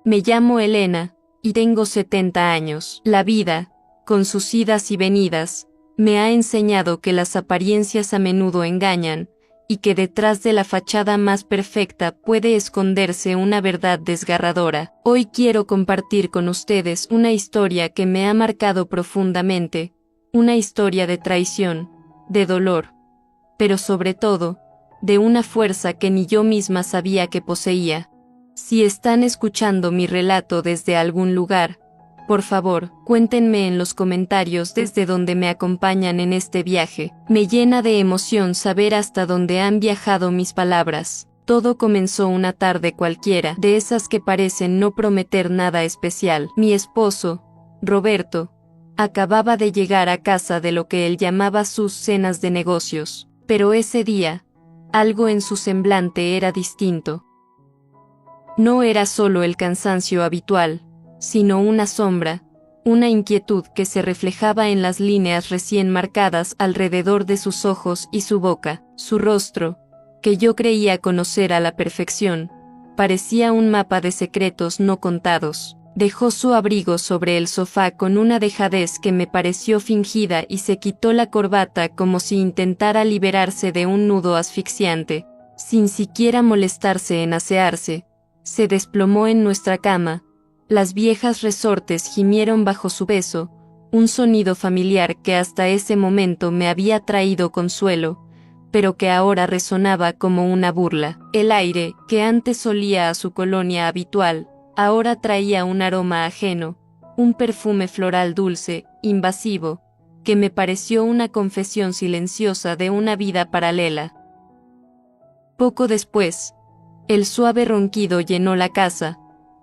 Me llamo Elena, y tengo 70 años. La vida, con sus idas y venidas, me ha enseñado que las apariencias a menudo engañan, y que detrás de la fachada más perfecta puede esconderse una verdad desgarradora. Hoy quiero compartir con ustedes una historia que me ha marcado profundamente, una historia de traición, de dolor, pero sobre todo, de una fuerza que ni yo misma sabía que poseía. Si están escuchando mi relato desde algún lugar, por favor, cuéntenme en los comentarios desde donde me acompañan en este viaje. Me llena de emoción saber hasta dónde han viajado mis palabras. Todo comenzó una tarde cualquiera, de esas que parecen no prometer nada especial. Mi esposo, Roberto, acababa de llegar a casa de lo que él llamaba sus cenas de negocios. Pero ese día, algo en su semblante era distinto. No era solo el cansancio habitual, sino una sombra, una inquietud que se reflejaba en las líneas recién marcadas alrededor de sus ojos y su boca. Su rostro, que yo creía conocer a la perfección, parecía un mapa de secretos no contados. Dejó su abrigo sobre el sofá con una dejadez que me pareció fingida y se quitó la corbata como si intentara liberarse de un nudo asfixiante. Sin siquiera molestarse en asearse, se desplomó en nuestra cama. Las viejas resortes gimieron bajo su peso, un sonido familiar que hasta ese momento me había traído consuelo, pero que ahora resonaba como una burla. El aire, que antes olía a su colonia habitual, ahora traía un aroma ajeno, un perfume floral dulce, invasivo, que me pareció una confesión silenciosa de una vida paralela. Poco después, el suave ronquido llenó la casa,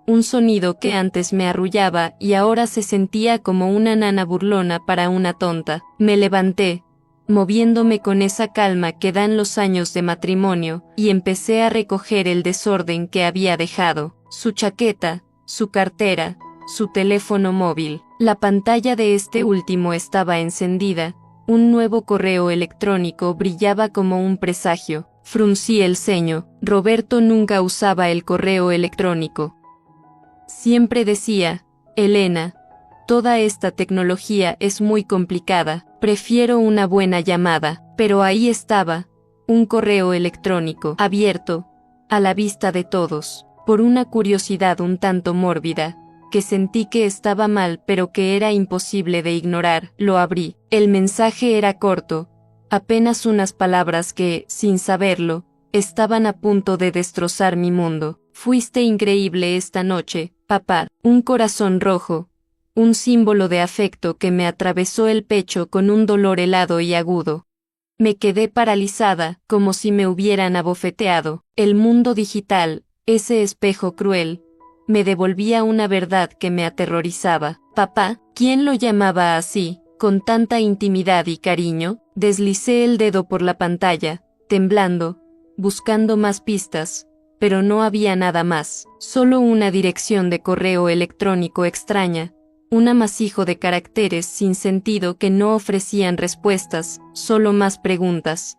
un sonido que antes me arrullaba y ahora se sentía como una nana burlona para una tonta. Me levanté, moviéndome con esa calma que dan los años de matrimonio, y empecé a recoger el desorden que había dejado: su chaqueta, su cartera, su teléfono móvil. La pantalla de este último estaba encendida, un nuevo correo electrónico brillaba como un presagio. Fruncí el ceño. Roberto nunca usaba el correo electrónico. Siempre decía: Elena, toda esta tecnología es muy complicada, prefiero una buena llamada. Pero ahí estaba, un correo electrónico, abierto, a la vista de todos. Por una curiosidad un tanto mórbida, que sentí que estaba mal pero que era imposible de ignorar, lo abrí. El mensaje era corto, apenas unas palabras que, sin saberlo, estaban a punto de destrozar mi mundo. Fuiste increíble esta noche, papá. Un corazón rojo, un símbolo de afecto que me atravesó el pecho con un dolor helado y agudo. Me quedé paralizada, como si me hubieran abofeteado. El mundo digital, ese espejo cruel, me devolvía una verdad que me aterrorizaba. Papá, ¿quién lo llamaba así, con tanta intimidad y cariño? Deslicé el dedo por la pantalla, temblando, buscando más pistas, pero no había nada más. Solo una dirección de correo electrónico extraña, un amasijo de caracteres sin sentido que no ofrecían respuestas, solo más preguntas.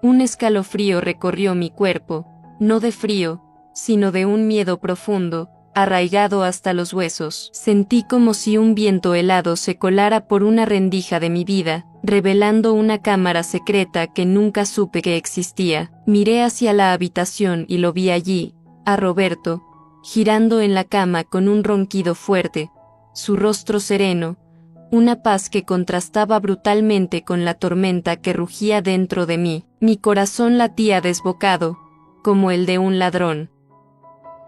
Un escalofrío recorrió mi cuerpo, no de frío, sino de un miedo profundo, arraigado hasta los huesos. Sentí como si un viento helado se colara por una rendija de mi vida, revelando una cámara secreta que nunca supe que existía. Miré hacia la habitación y lo vi allí, a Roberto, girando en la cama con un ronquido fuerte, su rostro sereno, una paz que contrastaba brutalmente con la tormenta que rugía dentro de mí. Mi corazón latía desbocado, como el de un ladrón.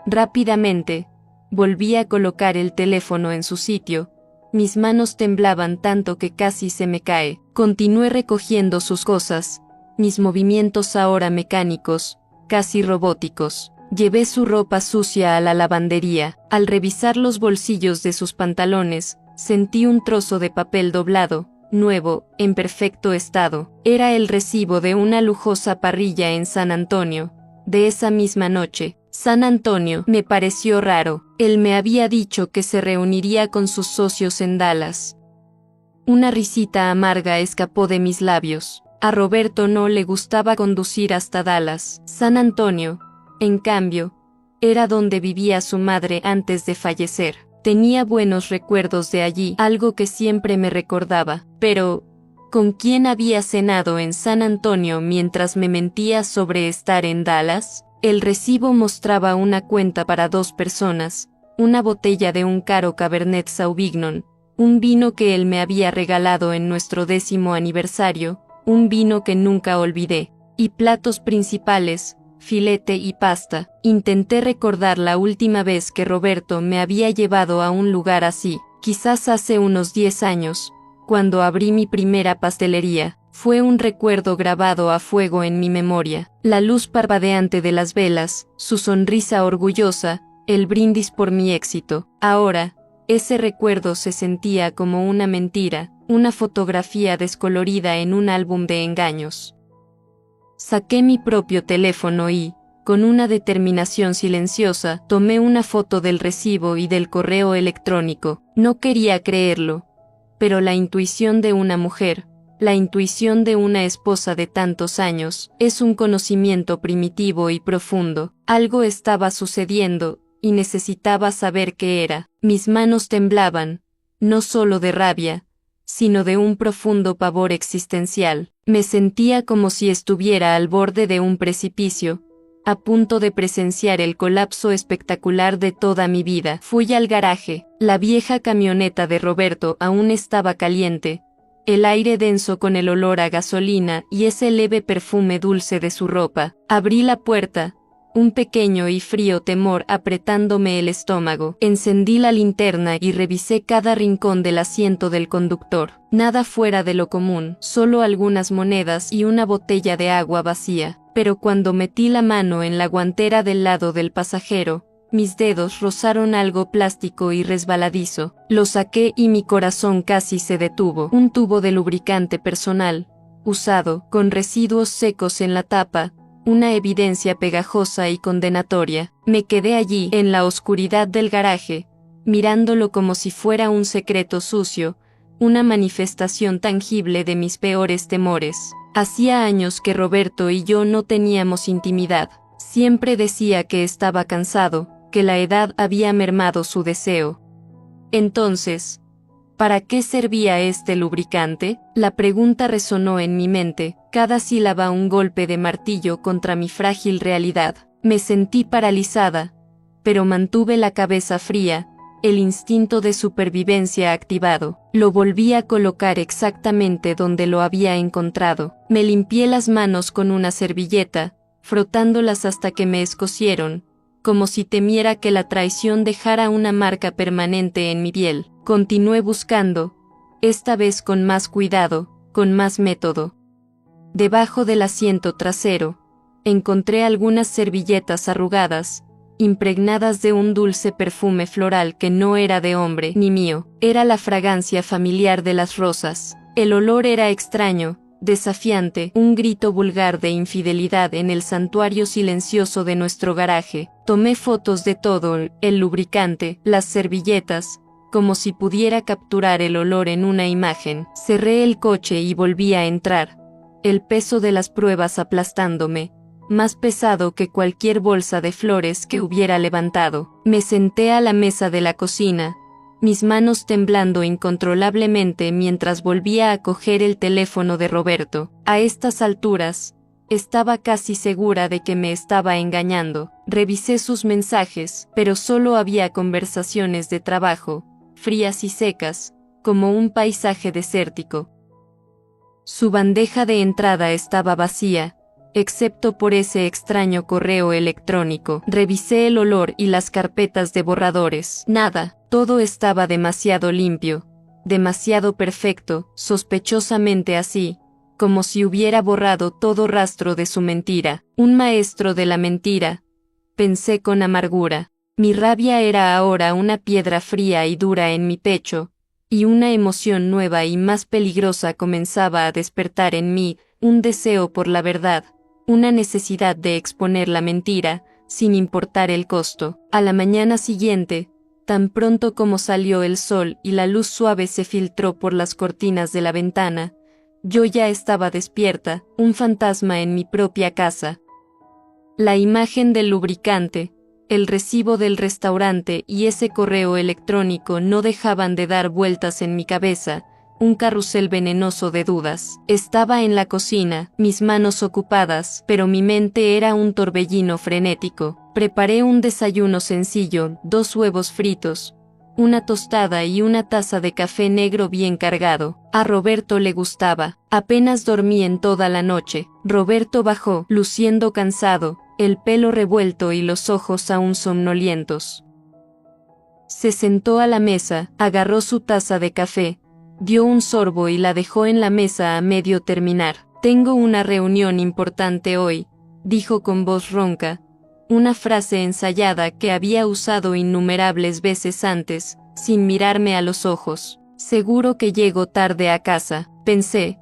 Rápidamente, volví a colocar el teléfono en su sitio. Mis manos temblaban tanto que casi se me cae. Continué recogiendo sus cosas, mis movimientos ahora mecánicos, casi robóticos. Llevé su ropa sucia a la lavandería. Al revisar los bolsillos de sus pantalones, sentí un trozo de papel doblado, nuevo, en perfecto estado. Era el recibo de una lujosa parrilla en San Antonio, de esa misma noche. San Antonio me pareció raro. Él me había dicho que se reuniría con sus socios en Dallas. Una risita amarga escapó de mis labios. A Roberto no le gustaba conducir hasta Dallas. San Antonio, en cambio, Era donde vivía su madre antes de fallecer. Tenía buenos recuerdos de allí, algo que siempre me recordaba. Pero, ¿con quién había cenado en San Antonio mientras me mentía sobre estar en Dallas? El recibo mostraba una cuenta para 2 personas, una botella de un caro Cabernet Sauvignon, un vino que él me había regalado en nuestro 10º aniversario, un vino que nunca olvidé, y platos principales, filete y pasta. Intenté recordar la última vez que Roberto me había llevado a un lugar así, quizás hace unos 10 años, cuando abrí mi primera pastelería. Fue un recuerdo grabado a fuego en mi memoria, la luz parpadeante de las velas, su sonrisa orgullosa, el brindis por mi éxito. Ahora, ese recuerdo se sentía como una mentira, una fotografía descolorida en un álbum de engaños. Saqué mi propio teléfono y, con una determinación silenciosa, tomé una foto del recibo y del correo electrónico. No quería creerlo, pero la intuición de una mujer, la intuición de una esposa de tantos años, es un conocimiento primitivo y profundo. Algo estaba sucediendo, y necesitaba saber qué era. Mis manos temblaban, no solo de rabia, sino de un profundo pavor existencial. Me sentía como si estuviera al borde de un precipicio, a punto de presenciar el colapso espectacular de toda mi vida. Fui al garaje. La vieja camioneta de Roberto aún estaba caliente, el aire denso con el olor a gasolina y ese leve perfume dulce de su ropa. Abrí la puerta, un pequeño y frío temor apretándome el estómago. Encendí la linterna y revisé cada rincón del asiento del conductor. Nada fuera de lo común, solo algunas monedas y una botella de agua vacía. Pero cuando metí la mano en la guantera del lado del pasajero, mis dedos rozaron algo plástico y resbaladizo. Lo saqué y mi corazón casi se detuvo. Un tubo de lubricante personal, usado, con residuos secos en la tapa, una evidencia pegajosa y condenatoria. Me quedé allí, en la oscuridad del garaje, mirándolo como si fuera un secreto sucio, una manifestación tangible de mis peores temores. Hacía años que Roberto y yo no teníamos intimidad. Siempre decía que estaba cansado, que la edad había mermado su deseo. Entonces, ¿para qué servía este lubricante? La pregunta resonó en mi mente, cada sílaba un golpe de martillo contra mi frágil realidad. Me sentí paralizada, pero mantuve la cabeza fría, el instinto de supervivencia activado. Lo volví a colocar exactamente donde lo había encontrado. Me limpié las manos con una servilleta, frotándolas hasta que me escocieron, como si temiera que la traición dejara una marca permanente en mi piel. Continué buscando, esta vez con más cuidado, con más método. Debajo del asiento trasero, encontré algunas servilletas arrugadas, impregnadas de un dulce perfume floral que no era de hombre ni mío. Era la fragancia familiar de las rosas. El olor era extraño, desafiante, un grito vulgar de infidelidad en el santuario silencioso de nuestro garaje. Tomé fotos de todo, el lubricante, las servilletas, como si pudiera capturar el olor en una imagen. Cerré el coche y volví a entrar, el peso de las pruebas aplastándome, más pesado que cualquier bolsa de flores que hubiera levantado. Me senté a la mesa de la cocina, mis manos temblando incontrolablemente mientras volvía a coger el teléfono de Roberto. A estas alturas, estaba casi segura de que me estaba engañando. Revisé sus mensajes, pero solo había conversaciones de trabajo, frías y secas, como un paisaje desértico. Su bandeja de entrada estaba vacía, excepto por ese extraño correo electrónico. Revisé el olor y las carpetas de borradores. Nada, todo estaba demasiado limpio, demasiado perfecto, sospechosamente así, como si hubiera borrado todo rastro de su mentira. Un maestro de la mentira, pensé con amargura. Mi rabia era ahora una piedra fría y dura en mi pecho, y una emoción nueva y más peligrosa comenzaba a despertar en mí, un deseo por la verdad, una necesidad de exponer la mentira, sin importar el costo. A la mañana siguiente, tan pronto como salió el sol y la luz suave se filtró por las cortinas de la ventana, yo ya estaba despierta, un fantasma en mi propia casa. La imagen del lubricante, el recibo del restaurante y ese correo electrónico no dejaban de dar vueltas en mi cabeza, un carrusel venenoso de dudas. Estaba en la cocina, mis manos ocupadas, pero mi mente era un torbellino frenético. Preparé un desayuno sencillo, 2 huevos fritos, una tostada y una taza de café negro bien cargado. A Roberto le gustaba. Apenas dormí en toda la noche. Roberto bajó, luciendo cansado, el pelo revuelto y los ojos aún somnolientos. Se sentó a la mesa, agarró su taza de café, dio un sorbo y la dejó en la mesa a medio terminar. Tengo una reunión importante hoy, dijo con voz ronca, una frase ensayada que había usado innumerables veces antes, sin mirarme a los ojos. Seguro que llego tarde a casa, pensé.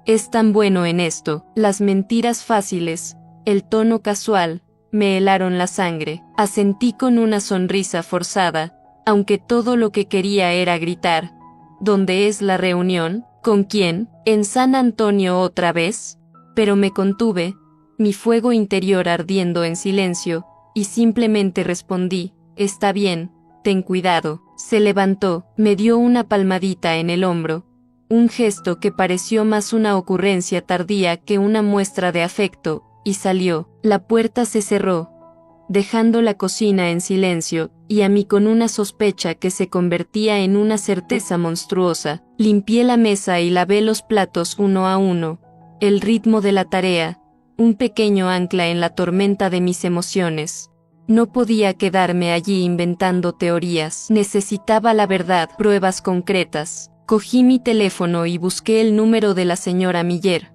Es tan bueno en esto. Las mentiras fáciles, el tono casual, me helaron la sangre. Asentí con una sonrisa forzada, aunque todo lo que quería era gritar. ¿Dónde es la reunión? ¿Con quién? ¿En San Antonio otra vez? Pero me contuve, mi fuego interior ardiendo en silencio, y simplemente respondí, está bien, ten cuidado. Se levantó, me dio una palmadita en el hombro, un gesto que pareció más una ocurrencia tardía que una muestra de afecto, y salió. La puerta se cerró, dejando la cocina en silencio, y a mí con una sospecha que se convertía en una certeza monstruosa. Limpié la mesa y lavé los platos uno a uno. El ritmo de la tarea, un pequeño ancla en la tormenta de mis emociones. No podía quedarme allí inventando teorías. Necesitaba la verdad, pruebas concretas. Cogí mi teléfono y busqué el número de la señora Miller,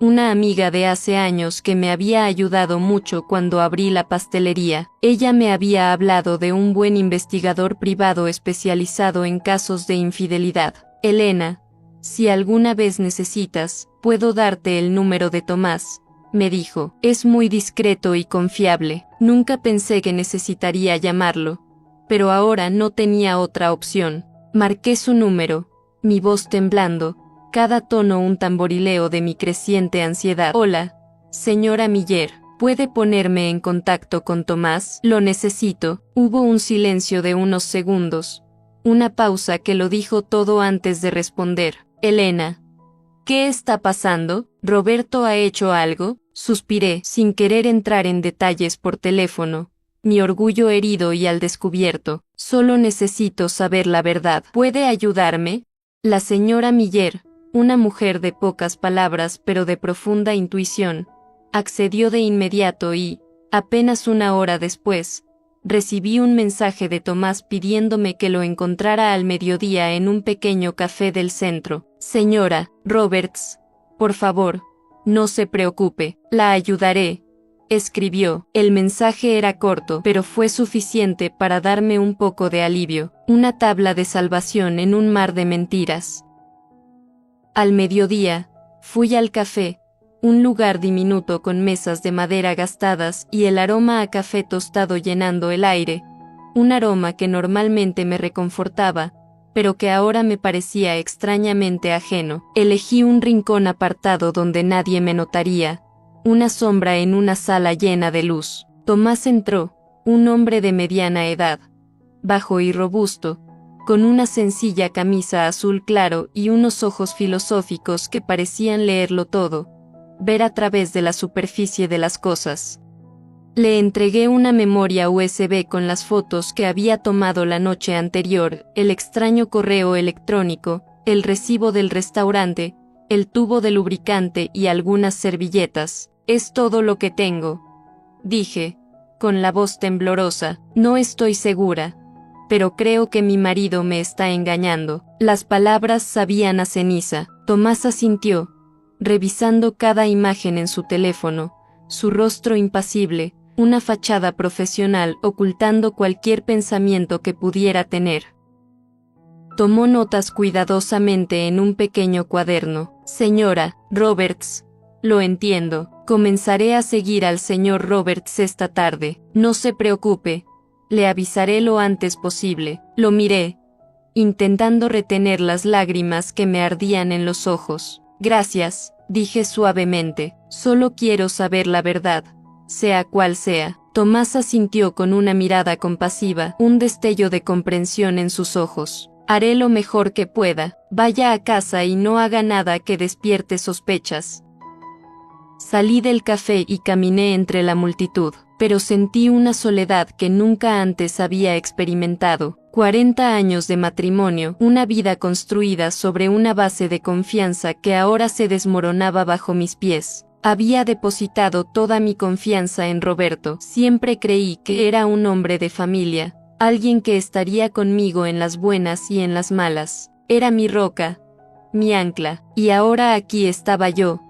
una amiga de hace años que me había ayudado mucho cuando abrí la pastelería. Ella me había hablado de un buen investigador privado especializado en casos de infidelidad. Elena, si alguna vez necesitas, puedo darte el número de Tomás, me dijo. Es muy discreto y confiable. Nunca pensé que necesitaría llamarlo, pero ahora no tenía otra opción. Marqué su número, mi voz temblando, cada tono un tamborileo de mi creciente ansiedad. Hola, señora Miller, ¿puede ponerme en contacto con Tomás? Lo necesito. Hubo un silencio de unos segundos, una pausa que lo dijo todo antes de responder. Elena, ¿qué está pasando? ¿Roberto ha hecho algo? Suspiré, sin querer entrar en detalles por teléfono, mi orgullo herido y al descubierto. Solo necesito saber la verdad. ¿Puede ayudarme? La señora Miller, una mujer de pocas palabras pero de profunda intuición, accedió de inmediato y, apenas una hora después, recibí un mensaje de Tomás pidiéndome que lo encontrara al mediodía en un pequeño café del centro. Señora Roberts, por favor, no se preocupe, la ayudaré, escribió. El mensaje era corto, pero fue suficiente para darme un poco de alivio, una tabla de salvación en un mar de mentiras. Al mediodía, fui al café, un lugar diminuto con mesas de madera gastadas y el aroma a café tostado llenando el aire, un aroma que normalmente me reconfortaba, pero que ahora me parecía extrañamente ajeno. Elegí un rincón apartado donde nadie me notaría, una sombra en una sala llena de luz. Tomás entró, un hombre de mediana edad, bajo y robusto, con una sencilla camisa azul claro y unos ojos filosóficos que parecían leerlo todo, ver a través de la superficie de las cosas. Le entregué una memoria USB con las fotos que había tomado la noche anterior, el extraño correo electrónico, el recibo del restaurante, el tubo de lubricante y algunas servilletas. Es todo lo que tengo, dije, con la voz temblorosa. No estoy segura, pero creo que mi marido me está engañando. Las palabras sabían a ceniza. Tomás asintió, revisando cada imagen en su teléfono, su rostro impasible, una fachada profesional ocultando cualquier pensamiento que pudiera tener. Tomó notas cuidadosamente en un pequeño cuaderno. Señora Roberts, lo entiendo. Comenzaré a seguir al señor Roberts esta tarde. No se preocupe, le avisaré lo antes posible. Lo miré, intentando retener las lágrimas que me ardían en los ojos. Gracias, dije suavemente. Solo quiero saber la verdad, sea cual sea. Tomás asintió con una mirada compasiva, un destello de comprensión en sus ojos. Haré lo mejor que pueda. Vaya a casa y no haga nada que despierte sospechas. Salí del café y caminé entre la multitud, pero sentí una soledad que nunca antes había experimentado. 40 años de matrimonio, una vida construida sobre una base de confianza que ahora se desmoronaba bajo mis pies. Había depositado toda mi confianza en Roberto. Siempre creí que era un hombre de familia, alguien que estaría conmigo en las buenas y en las malas. Era mi roca, mi ancla, y ahora aquí estaba yo,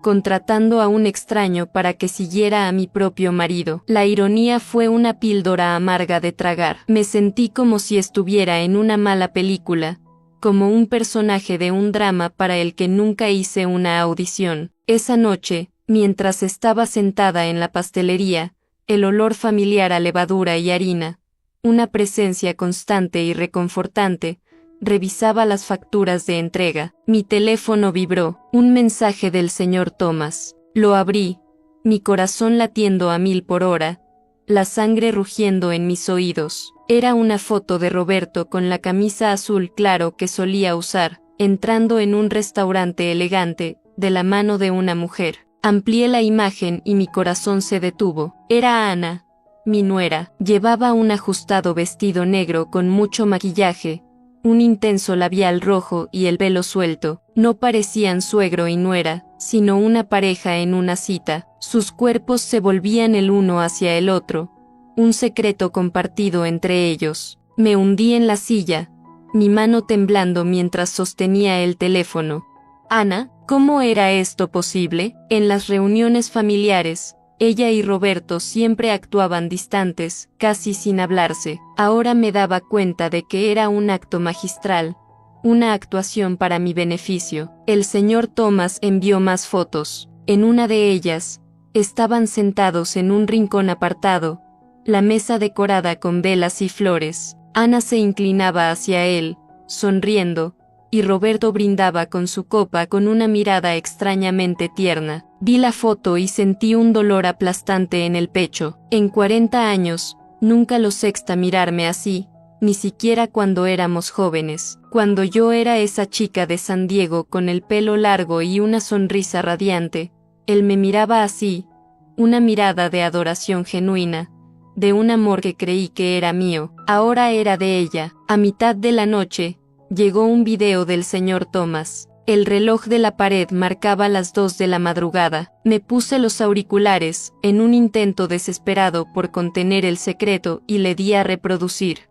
contratando a un extraño para que siguiera a mi propio marido. La ironía fue una píldora amarga de tragar. Me sentí como si estuviera en una mala película, como un personaje de un drama para el que nunca hice una audición. Esa noche, mientras estaba sentada en la pastelería, el olor familiar a levadura y harina, una presencia constante y reconfortante, revisaba las facturas de entrega. Mi teléfono vibró, un mensaje del señor Thomas. Lo abrí, mi corazón latiendo a 1000 por hora, la sangre rugiendo en mis oídos. Era una foto de Roberto con la camisa azul claro que solía usar, entrando en un restaurante elegante, de la mano de una mujer. Amplié la imagen y mi corazón se detuvo. Era Ana, mi nuera. Llevaba un ajustado vestido negro con mucho maquillaje, un intenso labial rojo y el velo suelto. No parecían suegro y nuera, sino una pareja en una cita. Sus cuerpos se volvían el uno hacia el otro, un secreto compartido entre ellos. Me hundí en la silla, mi mano temblando mientras sostenía el teléfono. Ana, ¿cómo era esto posible? En las reuniones familiares, ella y Roberto siempre actuaban distantes, casi sin hablarse. Ahora me daba cuenta de que era un acto magistral, una actuación para mi beneficio. El señor Thomas envió más fotos. En una de ellas, estaban sentados en un rincón apartado, la mesa decorada con velas y flores. Ana se inclinaba hacia él, sonriendo, y Roberto brindaba con su copa con una mirada extrañamente tierna. Vi la foto y sentí un dolor aplastante en el pecho. En 40 años, nunca lo sexta mirarme así, ni siquiera cuando éramos jóvenes. Cuando yo era esa chica de San Diego con el pelo largo y una sonrisa radiante, él me miraba así, una mirada de adoración genuina, de un amor que creí que era mío, ahora era de ella. A mitad de la noche, llegó un video del señor Thomas. El reloj de la pared marcaba las 2 de la madrugada. Me puse los auriculares, en un intento desesperado por contener el secreto, y le di a reproducir.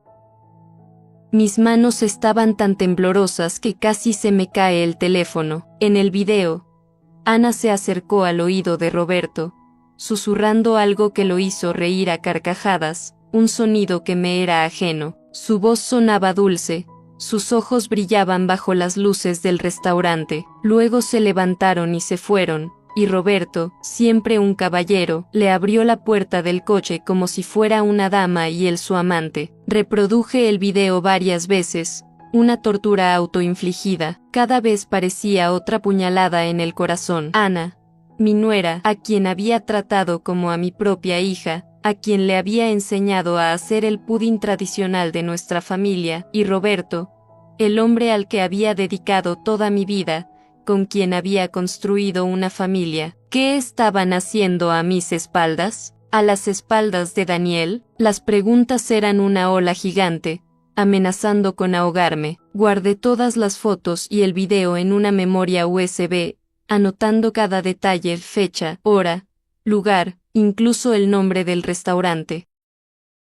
Mis manos estaban tan temblorosas que casi se me cae el teléfono. En el video, Ana se acercó al oído de Roberto, susurrando algo que lo hizo reír a carcajadas, un sonido que me era ajeno. Su voz sonaba dulce, sus ojos brillaban bajo las luces del restaurante. Luego se levantaron y se fueron, y Roberto, siempre un caballero, le abrió la puerta del coche como si fuera una dama y él su amante. Reproduje el video varias veces, una tortura autoinfligida. Cada vez parecía otra puñalada en el corazón. Ana, mi nuera, a quien había tratado como a mi propia hija, a quien le había enseñado a hacer el pudín tradicional de nuestra familia, y Roberto, el hombre al que había dedicado toda mi vida, con quien había construido una familia. ¿Qué estaban haciendo a mis espaldas? ¿A las espaldas de Daniel? Las preguntas eran una ola gigante, amenazando con ahogarme. Guardé todas las fotos y el video en una memoria USB, anotando cada detalle, fecha, hora, lugar, incluso el nombre del restaurante.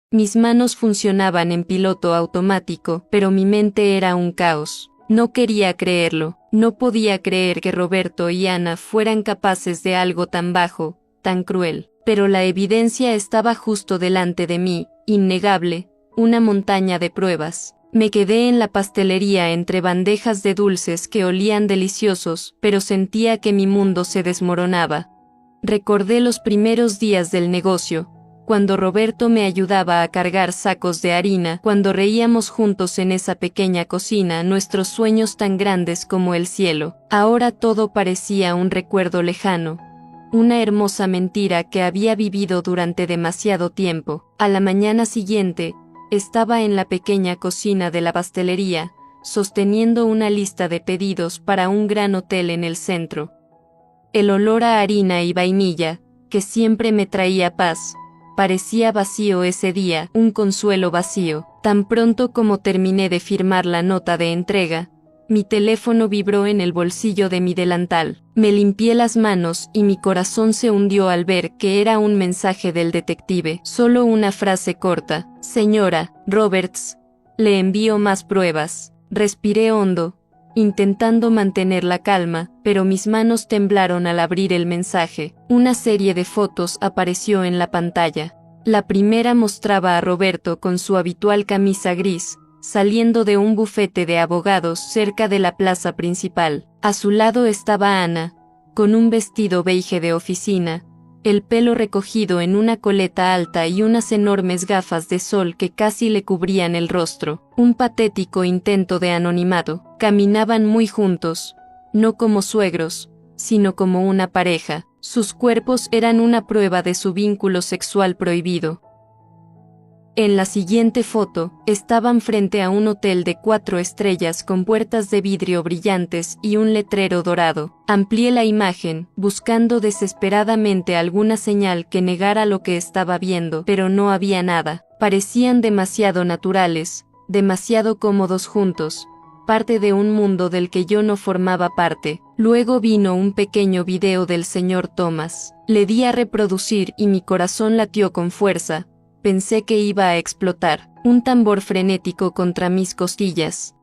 Mis manos funcionaban en piloto automático, pero mi mente era un caos. No quería creerlo, no podía creer que Roberto y Ana fueran capaces de algo tan bajo, tan cruel. Pero la evidencia estaba justo delante de mí, innegable, una montaña de pruebas. Me quedé en la pastelería entre bandejas de dulces que olían deliciosos, pero sentía que mi mundo se desmoronaba. Recordé los primeros días del negocio, cuando Roberto me ayudaba a cargar sacos de harina, cuando reíamos juntos en esa pequeña cocina, nuestros sueños tan grandes como el cielo. Ahora todo parecía un recuerdo lejano, una hermosa mentira que había vivido durante demasiado tiempo. A la mañana siguiente, estaba en la pequeña cocina de la pastelería, sosteniendo una lista de pedidos para un gran hotel en el centro. El olor a harina y vainilla, que siempre me traía paz, parecía vacío ese día, un consuelo vacío. Tan pronto como terminé de firmar la nota de entrega, mi teléfono vibró en el bolsillo de mi delantal. Me limpié las manos y mi corazón se hundió al ver que era un mensaje del detective. Solo una frase corta: Señora Roberts, le envío más pruebas. Respiré hondo, intentando mantener la calma, pero mis manos temblaron al abrir el mensaje. Una serie de fotos apareció en la pantalla. La primera mostraba a Roberto con su habitual camisa gris, saliendo de un bufete de abogados cerca de la plaza principal. A su lado estaba Ana, con un vestido beige de oficina, el pelo recogido en una coleta alta y unas enormes gafas de sol que casi le cubrían el rostro. Un patético intento de anonimato. Caminaban muy juntos, no como suegros, sino como una pareja. Sus cuerpos eran una prueba de su vínculo sexual prohibido. En la siguiente foto, estaban frente a un hotel de 4 estrellas con puertas de vidrio brillantes y un letrero dorado. Amplié la imagen, buscando desesperadamente alguna señal que negara lo que estaba viendo, pero no había nada. Parecían demasiado naturales, demasiado cómodos juntos, parte de un mundo del que yo no formaba parte. Luego vino un pequeño video del señor Thomas. Le di a reproducir y mi corazón latió con fuerza. Pensé que iba a explotar, un tambor frenético contra mis costillas.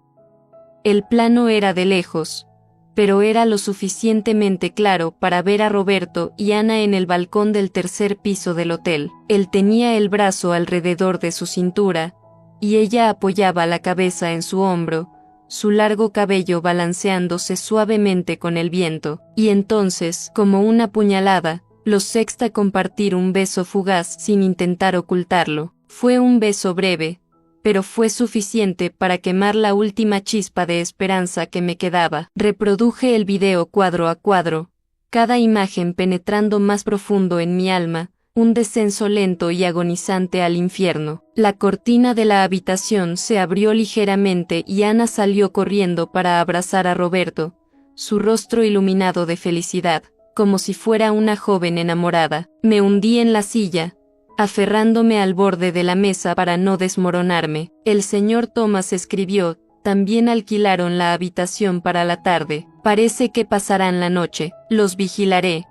El plano era de lejos, pero era lo suficientemente claro para ver a Roberto y Ana en el balcón del tercer piso del hotel. Él tenía el brazo alrededor de su cintura, y ella apoyaba la cabeza en su hombro, su largo cabello balanceándose suavemente con el viento. Y entonces, como una puñalada, los sexta compartir un beso fugaz sin intentar ocultarlo. Fue un beso breve, pero fue suficiente para quemar la última chispa de esperanza que me quedaba. Reproduje el video cuadro a cuadro, cada imagen penetrando más profundo en mi alma, un descenso lento y agonizante al infierno. La cortina de la habitación se abrió ligeramente y Ana salió corriendo para abrazar a Roberto, su rostro iluminado de felicidad, como si fuera una joven enamorada. Me hundí en la silla, aferrándome al borde de la mesa para no desmoronarme. El señor Thomas escribió: también alquilaron la habitación para la tarde. Parece que pasarán la noche. Los vigilaré.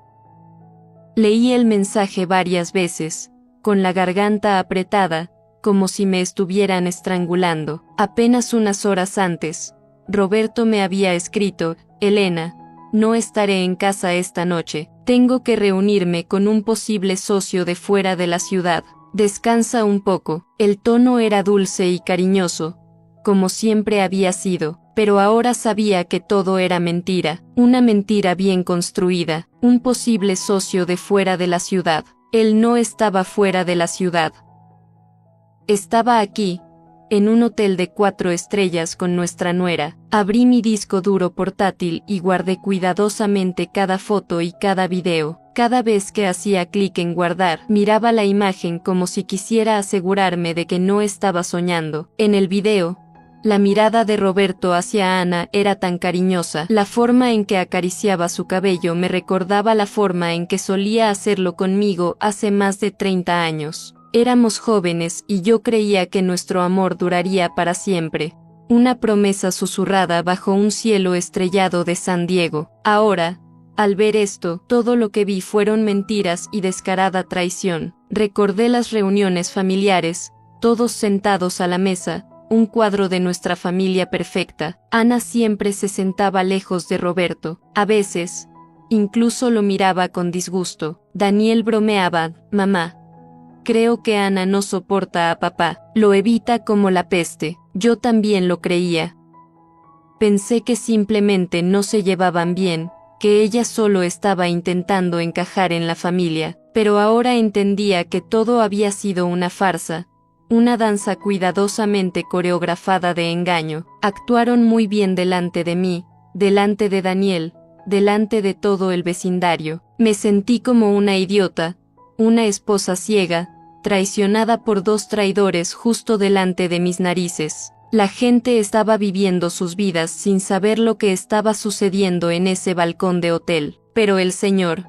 Leí el mensaje varias veces, con la garganta apretada, como si me estuvieran estrangulando. Apenas unas horas antes, Roberto me había escrito: Elena, no estaré en casa esta noche. Tengo que reunirme con un posible socio de fuera de la ciudad. Descansa un poco. El tono era dulce y cariñoso, como siempre había sido, pero ahora sabía que todo era mentira, una mentira bien construida. Un posible socio de fuera de la ciudad. Él no estaba fuera de la ciudad. Estaba aquí, en un hotel de 4 estrellas con nuestra nuera. Abrí mi disco duro portátil y guardé cuidadosamente cada foto y cada video. Cada vez que hacía clic en guardar, miraba la imagen como si quisiera asegurarme de que no estaba soñando. En el video, la mirada de Roberto hacia Ana era tan cariñosa. La forma en que acariciaba su cabello me recordaba la forma en que solía hacerlo conmigo hace más de 30 años. Éramos jóvenes y yo creía que nuestro amor duraría para siempre. Una promesa susurrada bajo un cielo estrellado de San Diego. Ahora, al ver esto, todo lo que vi fueron mentiras y descarada traición. Recordé las reuniones familiares, todos sentados a la mesa, un cuadro de nuestra familia perfecta. Ana siempre se sentaba lejos de Roberto. A veces, incluso lo miraba con disgusto. Daniel bromeaba: mamá, creo que Ana no soporta a papá, lo evita como la peste. Yo también lo creía. Pensé que simplemente no se llevaban bien, que ella solo estaba intentando encajar en la familia, pero ahora entendía que todo había sido una farsa, una danza cuidadosamente coreografada de engaño. Actuaron muy bien delante de mí, delante de Daniel, delante de todo el vecindario. Me sentí como una idiota, una esposa ciega, traicionada por dos traidores justo delante de mis narices. La gente estaba viviendo sus vidas sin saber lo que estaba sucediendo en ese balcón de hotel. Pero el señor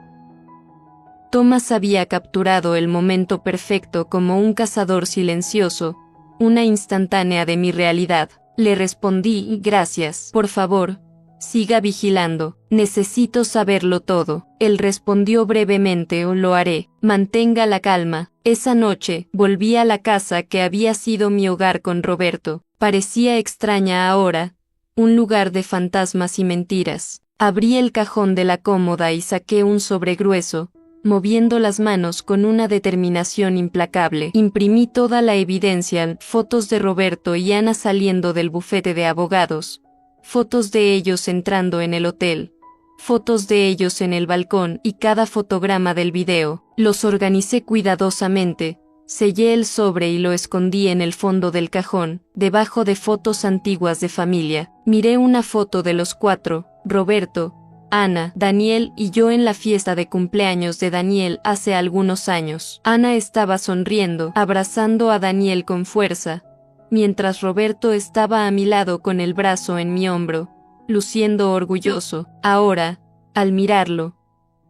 Thomas había capturado el momento perfecto como un cazador silencioso, una instantánea de mi realidad. Le respondí, gracias. Por favor, siga vigilando. Necesito saberlo todo. Él respondió brevemente, o lo haré. Mantenga la calma. Esa noche, volví a la casa que había sido mi hogar con Roberto. Parecía extraña ahora, un lugar de fantasmas y mentiras. Abrí el cajón de la cómoda y saqué un sobre grueso, moviendo las manos con una determinación implacable. Imprimí toda la evidencia, fotos de Roberto y Ana saliendo del bufete de abogados, fotos de ellos entrando en el hotel, fotos de ellos en el balcón y cada fotograma del video. Los organicé cuidadosamente, sellé el sobre y lo escondí en el fondo del cajón, debajo de fotos antiguas de familia. Miré una foto de los cuatro, Roberto, Ana, Daniel y yo en la fiesta de cumpleaños de Daniel hace algunos años. Ana estaba sonriendo, abrazando a Daniel con fuerza, mientras Roberto estaba a mi lado con el brazo en mi hombro, luciendo orgulloso. Ahora, al mirarlo,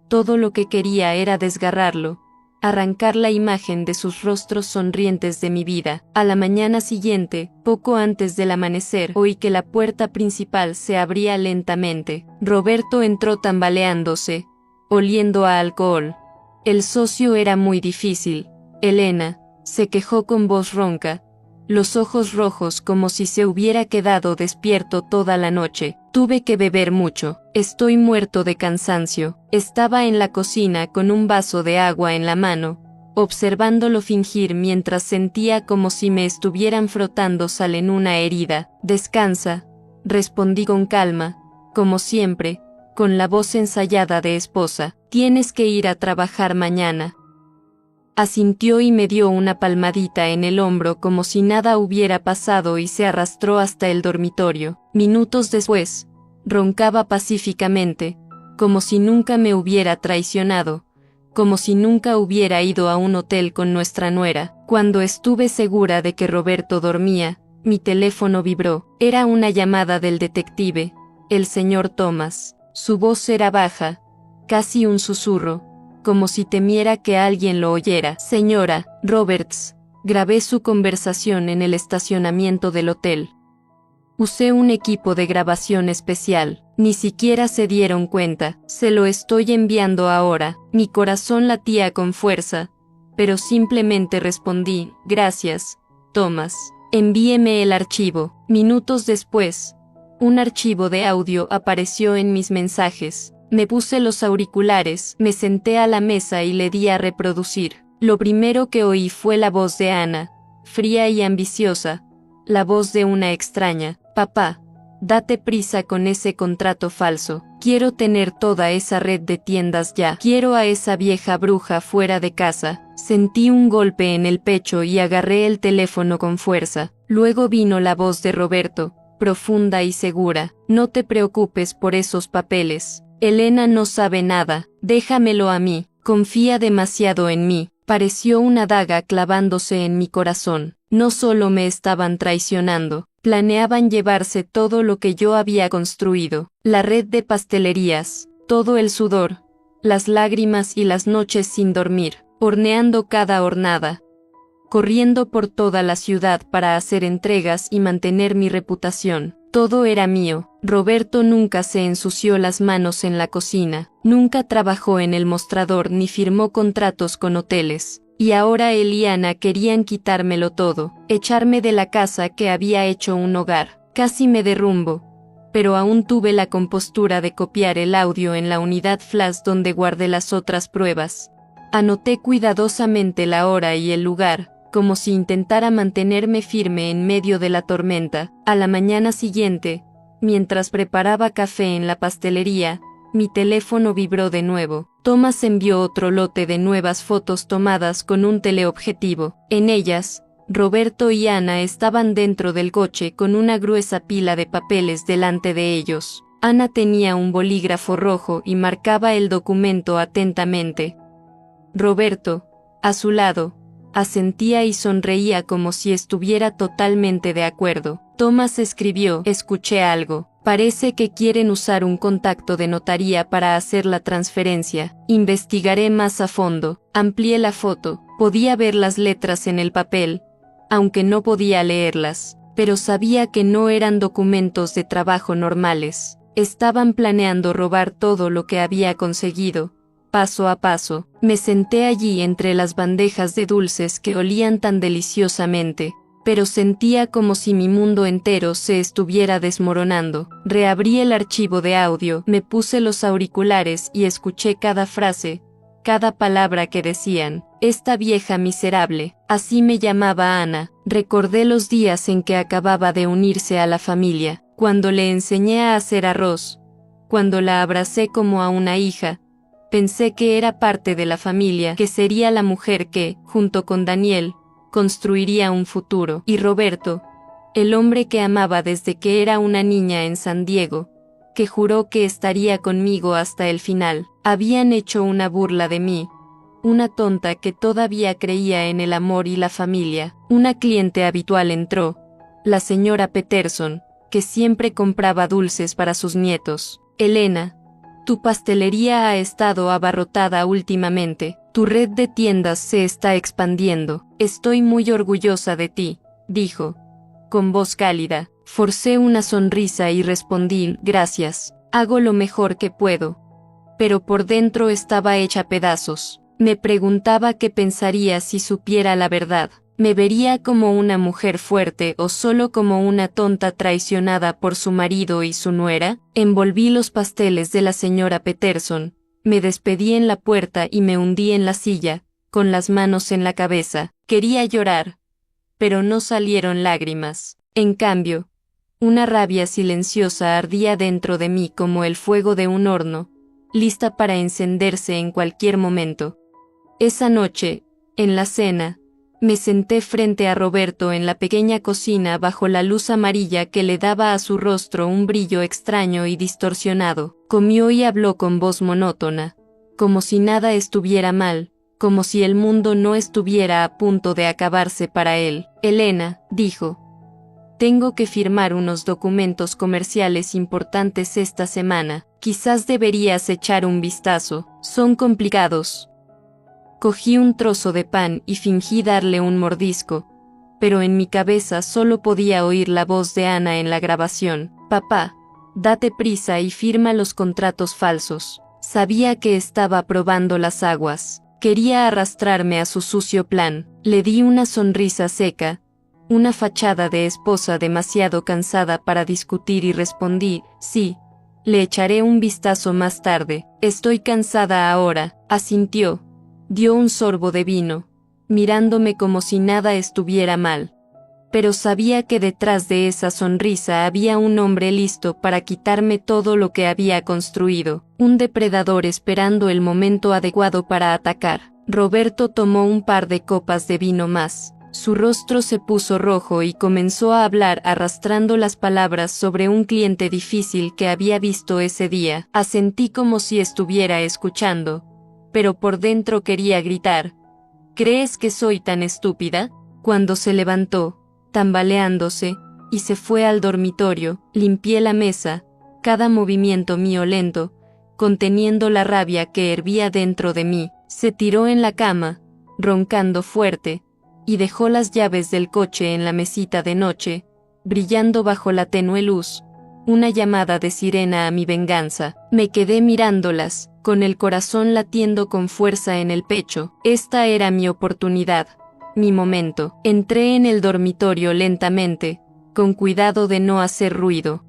todo lo que quería era desgarrarlo, arrancar la imagen de sus rostros sonrientes de mi vida. A la mañana siguiente, poco antes del amanecer, oí que la puerta principal se abría lentamente. Roberto entró tambaleándose, oliendo a alcohol. El socio era muy difícil. Elena, se quejó con voz ronca, los ojos rojos como si se hubiera quedado despierto toda la noche. Tuve que beber mucho. Estoy muerto de cansancio. Estaba en la cocina con un vaso de agua en la mano, observándolo fingir mientras sentía como si me estuvieran frotando sal en una herida. Descansa, respondí con calma, como siempre, con la voz ensayada de esposa. Tienes que ir a trabajar mañana. Asintió y me dio una palmadita en el hombro como si nada hubiera pasado y se arrastró hasta el dormitorio. Minutos después, roncaba pacíficamente, como si nunca me hubiera traicionado, como si nunca hubiera ido a un hotel con nuestra nuera. Cuando estuve segura de que Roberto dormía, mi teléfono vibró. Era una llamada del detective, el señor Thomas. Su voz era baja, casi un susurro, como si temiera que alguien lo oyera. Señora Roberts, grabé su conversación en el estacionamiento del hotel. Usé un equipo de grabación especial. Ni siquiera se dieron cuenta. Se lo estoy enviando ahora. Mi corazón latía con fuerza, pero simplemente respondí, gracias, Thomas. Envíeme el archivo. Minutos después, un archivo de audio apareció en mis mensajes. Me puse los auriculares, me senté a la mesa y le di a reproducir. Lo primero que oí fue la voz de Ana, fría y ambiciosa, la voz de una extraña. Papá, date prisa con ese contrato falso. Quiero tener toda esa red de tiendas ya. Quiero a esa vieja bruja fuera de casa. Sentí un golpe en el pecho y agarré el teléfono con fuerza. Luego vino la voz de Roberto, profunda y segura. No te preocupes por esos papeles. Elena no sabe nada, déjamelo a mí, confía demasiado en mí. Pareció una daga clavándose en mi corazón. No solo me estaban traicionando, planeaban llevarse todo lo que yo había construido, la red de pastelerías, todo el sudor, las lágrimas y las noches sin dormir, horneando cada hornada, corriendo por toda la ciudad para hacer entregas y mantener mi reputación. Todo era mío. Roberto nunca se ensució las manos en la cocina, nunca trabajó en el mostrador ni firmó contratos con hoteles. Y ahora él y Ana querían quitármelo todo, echarme de la casa que había hecho un hogar. Casi me derrumbo, pero aún tuve la compostura de copiar el audio en la unidad flash donde guardé las otras pruebas. Anoté cuidadosamente la hora y el lugar, como si intentara mantenerme firme en medio de la tormenta. A la mañana siguiente, mientras preparaba café en la pastelería, mi teléfono vibró de nuevo. Thomas envió otro lote de nuevas fotos tomadas con un teleobjetivo. En ellas, Roberto y Ana estaban dentro del coche con una gruesa pila de papeles delante de ellos. Ana tenía un bolígrafo rojo y marcaba el documento atentamente. Roberto, a su lado, asentía y sonreía como si estuviera totalmente de acuerdo. Tomás escribió: escuché algo. Parece que quieren usar un contacto de notaría para hacer la transferencia. Investigaré más a fondo. Amplié la foto. Podía ver las letras en el papel, aunque no podía leerlas, pero sabía que no eran documentos de trabajo normales. Estaban planeando robar todo lo que había conseguido. Paso a paso, me senté allí entre las bandejas de dulces que olían tan deliciosamente, pero sentía como si mi mundo entero se estuviera desmoronando. Reabrí el archivo de audio, me puse los auriculares y escuché cada frase, cada palabra que decían. Esta vieja miserable, así me llamaba Ana. Recordé los días en que acababa de unirse a la familia, cuando le enseñé a hacer arroz, cuando la abracé como a una hija. Pensé que era parte de la familia, que sería la mujer que, junto con Daniel, construiría un futuro. Y Roberto, el hombre que amaba desde que era una niña en San Diego, que juró que estaría conmigo hasta el final. Habían hecho una burla de mí, una tonta que todavía creía en el amor y la familia. Una cliente habitual entró, la señora Peterson, que siempre compraba dulces para sus nietos. Elena, tu pastelería ha estado abarrotada últimamente. Tu red de tiendas se está expandiendo. Estoy muy orgullosa de ti, dijo, con voz cálida. Forcé una sonrisa y respondí: gracias, hago lo mejor que puedo. Pero por dentro estaba hecha pedazos. Me preguntaba qué pensaría si supiera la verdad. ¿Me vería como una mujer fuerte o solo como una tonta traicionada por su marido y su nuera? Envolví los pasteles de la señora Peterson, me despedí en la puerta y me hundí en la silla, con las manos en la cabeza. Quería llorar, pero no salieron lágrimas. En cambio, una rabia silenciosa ardía dentro de mí como el fuego de un horno, lista para encenderse en cualquier momento. Esa noche, en la cena, me senté frente a Roberto en la pequeña cocina bajo la luz amarilla que le daba a su rostro un brillo extraño y distorsionado. Comió y habló con voz monótona, como si nada estuviera mal, como si el mundo no estuviera a punto de acabarse para él. Elena, dijo, tengo que firmar unos documentos comerciales importantes esta semana. Quizás deberías echar un vistazo. Son complicados. Cogí un trozo de pan y fingí darle un mordisco, pero en mi cabeza solo podía oír la voz de Ana en la grabación. Papá, date prisa y firma los contratos falsos. Sabía que estaba probando las aguas. Quería arrastrarme a su sucio plan. Le di una sonrisa seca, una fachada de esposa demasiado cansada para discutir y respondí: sí, le echaré un vistazo más tarde. Estoy cansada ahora, asintió. Dio un sorbo de vino, mirándome como si nada estuviera mal. Pero sabía que detrás de esa sonrisa había un hombre listo para quitarme todo lo que había construido, un depredador esperando el momento adecuado para atacar. Roberto tomó un par de copas de vino más. Su rostro se puso rojo y comenzó a hablar arrastrando las palabras sobre un cliente difícil que había visto ese día. Asentí como si estuviera escuchando, pero por dentro quería gritar: ¿crees que soy tan estúpida? Cuando se levantó, tambaleándose, y se fue al dormitorio, limpié la mesa, cada movimiento mío lento, conteniendo la rabia que hervía dentro de mí. Se tiró en la cama, roncando fuerte, y dejó las llaves del coche en la mesita de noche, brillando bajo la tenue luz, una llamada de sirena a mi venganza. Me quedé mirándolas, con el corazón latiendo con fuerza en el pecho. Esta era mi oportunidad, mi momento. Entré en el dormitorio lentamente, con cuidado de no hacer ruido.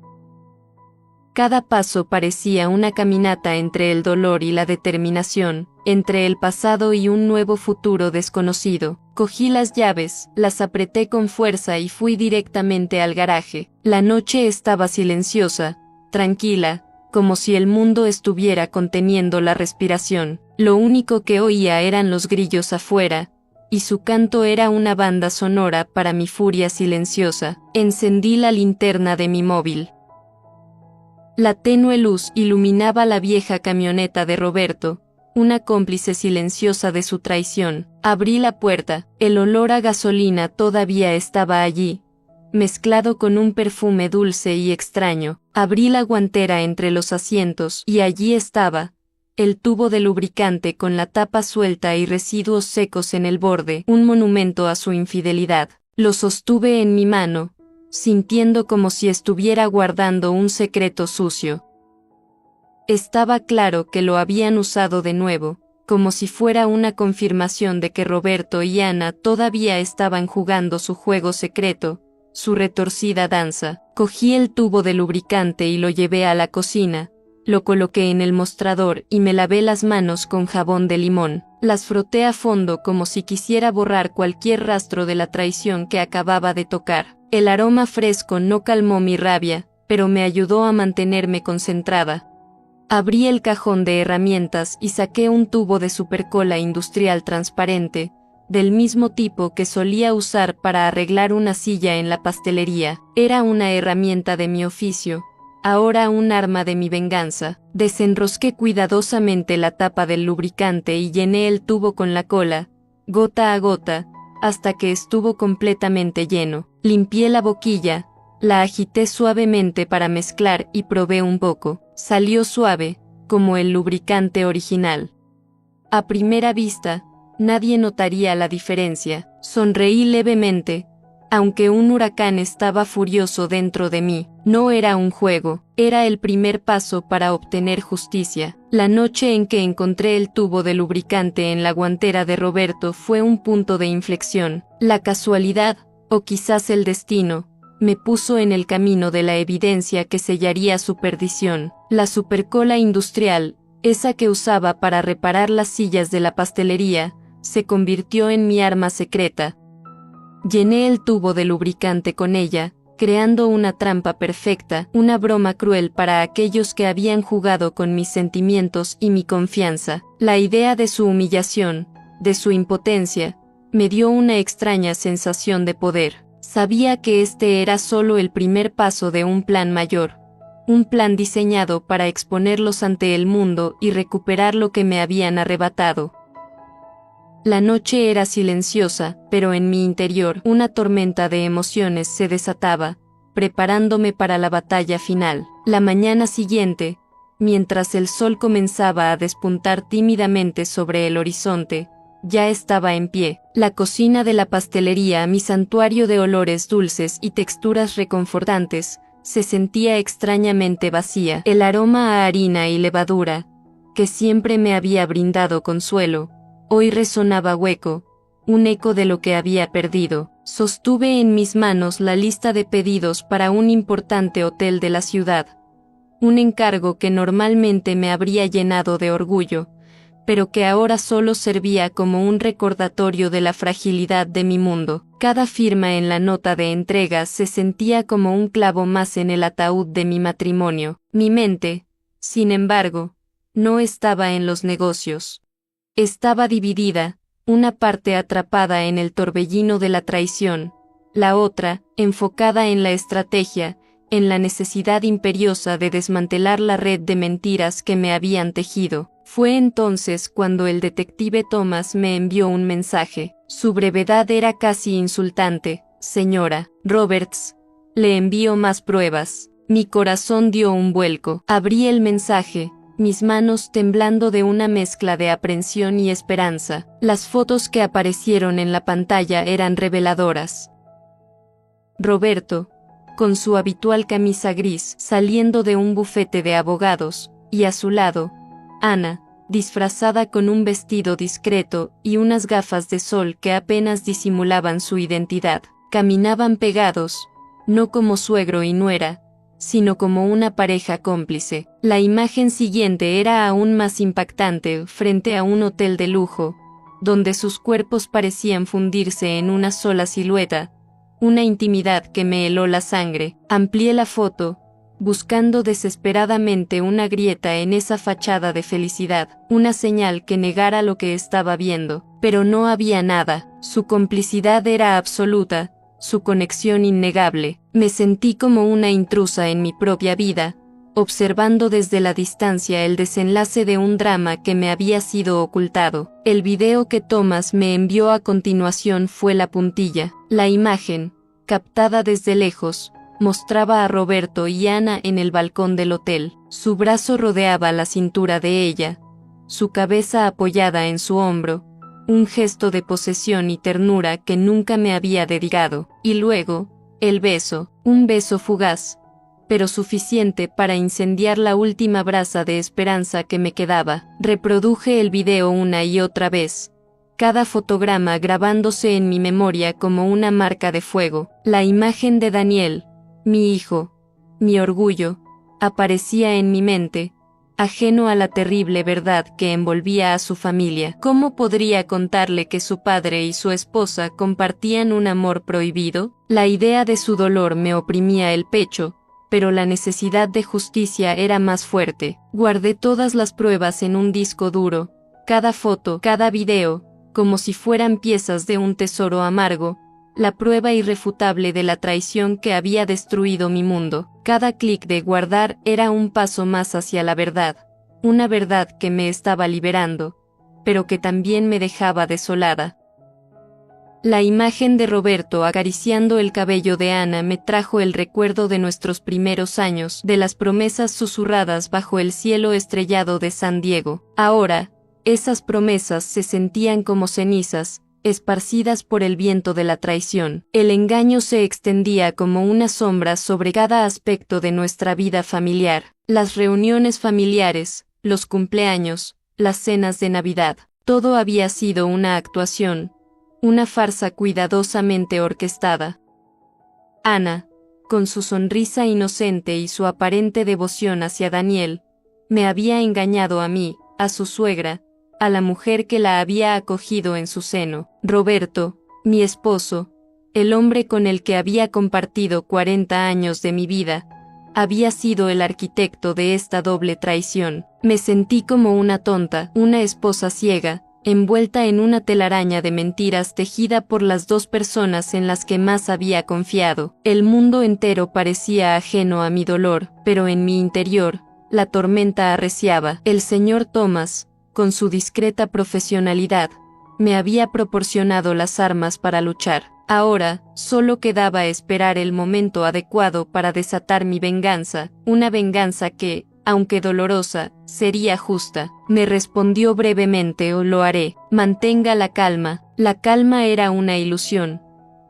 Cada paso parecía una caminata entre el dolor y la determinación, entre el pasado y un nuevo futuro desconocido. Cogí las llaves, las apreté con fuerza y fui directamente al garaje. La noche estaba silenciosa, tranquila, como si el mundo estuviera conteniendo la respiración. Lo único que oía eran los grillos afuera, y su canto era una banda sonora para mi furia silenciosa. Encendí la linterna de mi móvil. La tenue luz iluminaba la vieja camioneta de Roberto, una cómplice silenciosa de su traición. Abrí la puerta, el olor a gasolina todavía estaba allí, mezclado con un perfume dulce y extraño. Abrí la guantera entre los asientos y allí estaba, el tubo de lubricante con la tapa suelta y residuos secos en el borde, un monumento a su infidelidad. Lo sostuve en mi mano, sintiendo como si estuviera guardando un secreto sucio. Estaba claro que lo habían usado de nuevo, como si fuera una confirmación de que Roberto y Ana todavía estaban jugando su juego secreto, su retorcida danza. Cogí el tubo de lubricante y lo llevé a la cocina, lo coloqué en el mostrador y me lavé las manos con jabón de limón. Las froté a fondo como si quisiera borrar cualquier rastro de la traición que acababa de tocar. El aroma fresco no calmó mi rabia, pero me ayudó a mantenerme concentrada. Abrí el cajón de herramientas y saqué un tubo de supercola industrial transparente, del mismo tipo que solía usar para arreglar una silla en la pastelería. Era una herramienta de mi oficio, ahora un arma de mi venganza. Desenrosqué cuidadosamente la tapa del lubricante y llené el tubo con la cola, gota a gota, hasta que estuvo completamente lleno. Limpié la boquilla, la agité suavemente para mezclar y probé un poco. Salió suave, como el lubricante original. A primera vista, nadie notaría la diferencia. Sonreí levemente, aunque un huracán estaba furioso dentro de mí. No era un juego, era el primer paso para obtener justicia. La noche en que encontré el tubo de lubricante en la guantera de Roberto fue un punto de inflexión. La casualidad, o quizás el destino, me puso en el camino de la evidencia que sellaría su perdición. La supercola industrial, esa que usaba para reparar las sillas de la pastelería, se convirtió en mi arma secreta. Llené el tubo de lubricante con ella, creando una trampa perfecta, una broma cruel para aquellos que habían jugado con mis sentimientos y mi confianza. La idea de su humillación, de su impotencia, me dio una extraña sensación de poder. Sabía que este era solo el primer paso de un plan mayor, un plan diseñado para exponerlos ante el mundo y recuperar lo que me habían arrebatado. La noche era silenciosa, pero en mi interior una tormenta de emociones se desataba, preparándome para la batalla final. La mañana siguiente, mientras el sol comenzaba a despuntar tímidamente sobre el horizonte, ya estaba en pie. La cocina de la pastelería, mi santuario de olores dulces y texturas reconfortantes, se sentía extrañamente vacía. El aroma a harina y levadura, que siempre me había brindado consuelo, hoy resonaba hueco, un eco de lo que había perdido. Sostuve en mis manos la lista de pedidos para un importante hotel de la ciudad, un encargo que normalmente me habría llenado de orgullo, pero que ahora solo servía como un recordatorio de la fragilidad de mi mundo. Cada firma en la nota de entrega se sentía como un clavo más en el ataúd de mi matrimonio. Mi mente, sin embargo, no estaba en los negocios. Estaba dividida, una parte atrapada en el torbellino de la traición, la otra, enfocada en la estrategia, en la necesidad imperiosa de desmantelar la red de mentiras que me habían tejido. Fue entonces cuando el detective Thomas me envió un mensaje. Su brevedad era casi insultante. Señora Roberts, le envío más pruebas. Mi corazón dio un vuelco. Abrí el mensaje, mis manos temblando de una mezcla de aprensión y esperanza. Las fotos que aparecieron en la pantalla eran reveladoras. Roberto, con su habitual camisa gris, saliendo de un bufete de abogados, y a su lado, Ana, disfrazada con un vestido discreto y unas gafas de sol que apenas disimulaban su identidad. Caminaban pegados, no como suegro y nuera, sino como una pareja cómplice. La imagen siguiente era aún más impactante frente a un hotel de lujo, donde sus cuerpos parecían fundirse en una sola silueta, una intimidad que me heló la sangre. Amplié la foto, buscando desesperadamente una grieta en esa fachada de felicidad, una señal que negara lo que estaba viendo, pero no había nada. Su complicidad era absoluta, su conexión innegable. Me sentí como una intrusa en mi propia vida, observando desde la distancia el desenlace de un drama que me había sido ocultado. El video que Thomas me envió a continuación fue la puntilla. La imagen, captada desde lejos, mostraba a Roberto y Ana en el balcón del hotel. Su brazo rodeaba la cintura de ella, su cabeza apoyada en su hombro, un gesto de posesión y ternura que nunca me había dedicado. Y luego, el beso, un beso fugaz, pero suficiente para incendiar la última brasa de esperanza que me quedaba. Reproduje el video una y otra vez, cada fotograma grabándose en mi memoria como una marca de fuego. La imagen de Daniel, mi hijo, mi orgullo, aparecía en mi mente, ajeno a la terrible verdad que envolvía a su familia. ¿Cómo podría contarle que su padre y su esposa compartían un amor prohibido? La idea de su dolor me oprimía el pecho, pero la necesidad de justicia era más fuerte. Guardé todas las pruebas en un disco duro, cada foto, cada video, como si fueran piezas de un tesoro amargo, la prueba irrefutable de la traición que había destruido mi mundo. Cada clic de guardar era un paso más hacia la verdad, una verdad que me estaba liberando, pero que también me dejaba desolada. La imagen de Roberto acariciando el cabello de Ana me trajo el recuerdo de nuestros primeros años, de las promesas susurradas bajo el cielo estrellado de San Diego. Ahora, esas promesas se sentían como cenizas, esparcidas por el viento de la traición. El engaño se extendía como una sombra sobre cada aspecto de nuestra vida familiar. Las reuniones familiares, los cumpleaños, las cenas de Navidad, todo había sido una actuación, una farsa cuidadosamente orquestada. Ana, con su sonrisa inocente y su aparente devoción hacia Daniel, me había engañado a mí, a su suegra, a la mujer que la había acogido en su seno. Roberto, mi esposo, el hombre con el que había compartido 40 años de mi vida, había sido el arquitecto de esta doble traición. Me sentí como una tonta, una esposa ciega, envuelta en una telaraña de mentiras tejida por las dos personas en las que más había confiado. El mundo entero parecía ajeno a mi dolor, pero en mi interior, la tormenta arreciaba. El señor Thomas, con su discreta profesionalidad, me había proporcionado las armas para luchar. Ahora, solo quedaba esperar el momento adecuado para desatar mi venganza, una venganza que, aunque dolorosa, sería justa. Me respondió brevemente: «O lo haré». Mantenga la calma. La calma era una ilusión,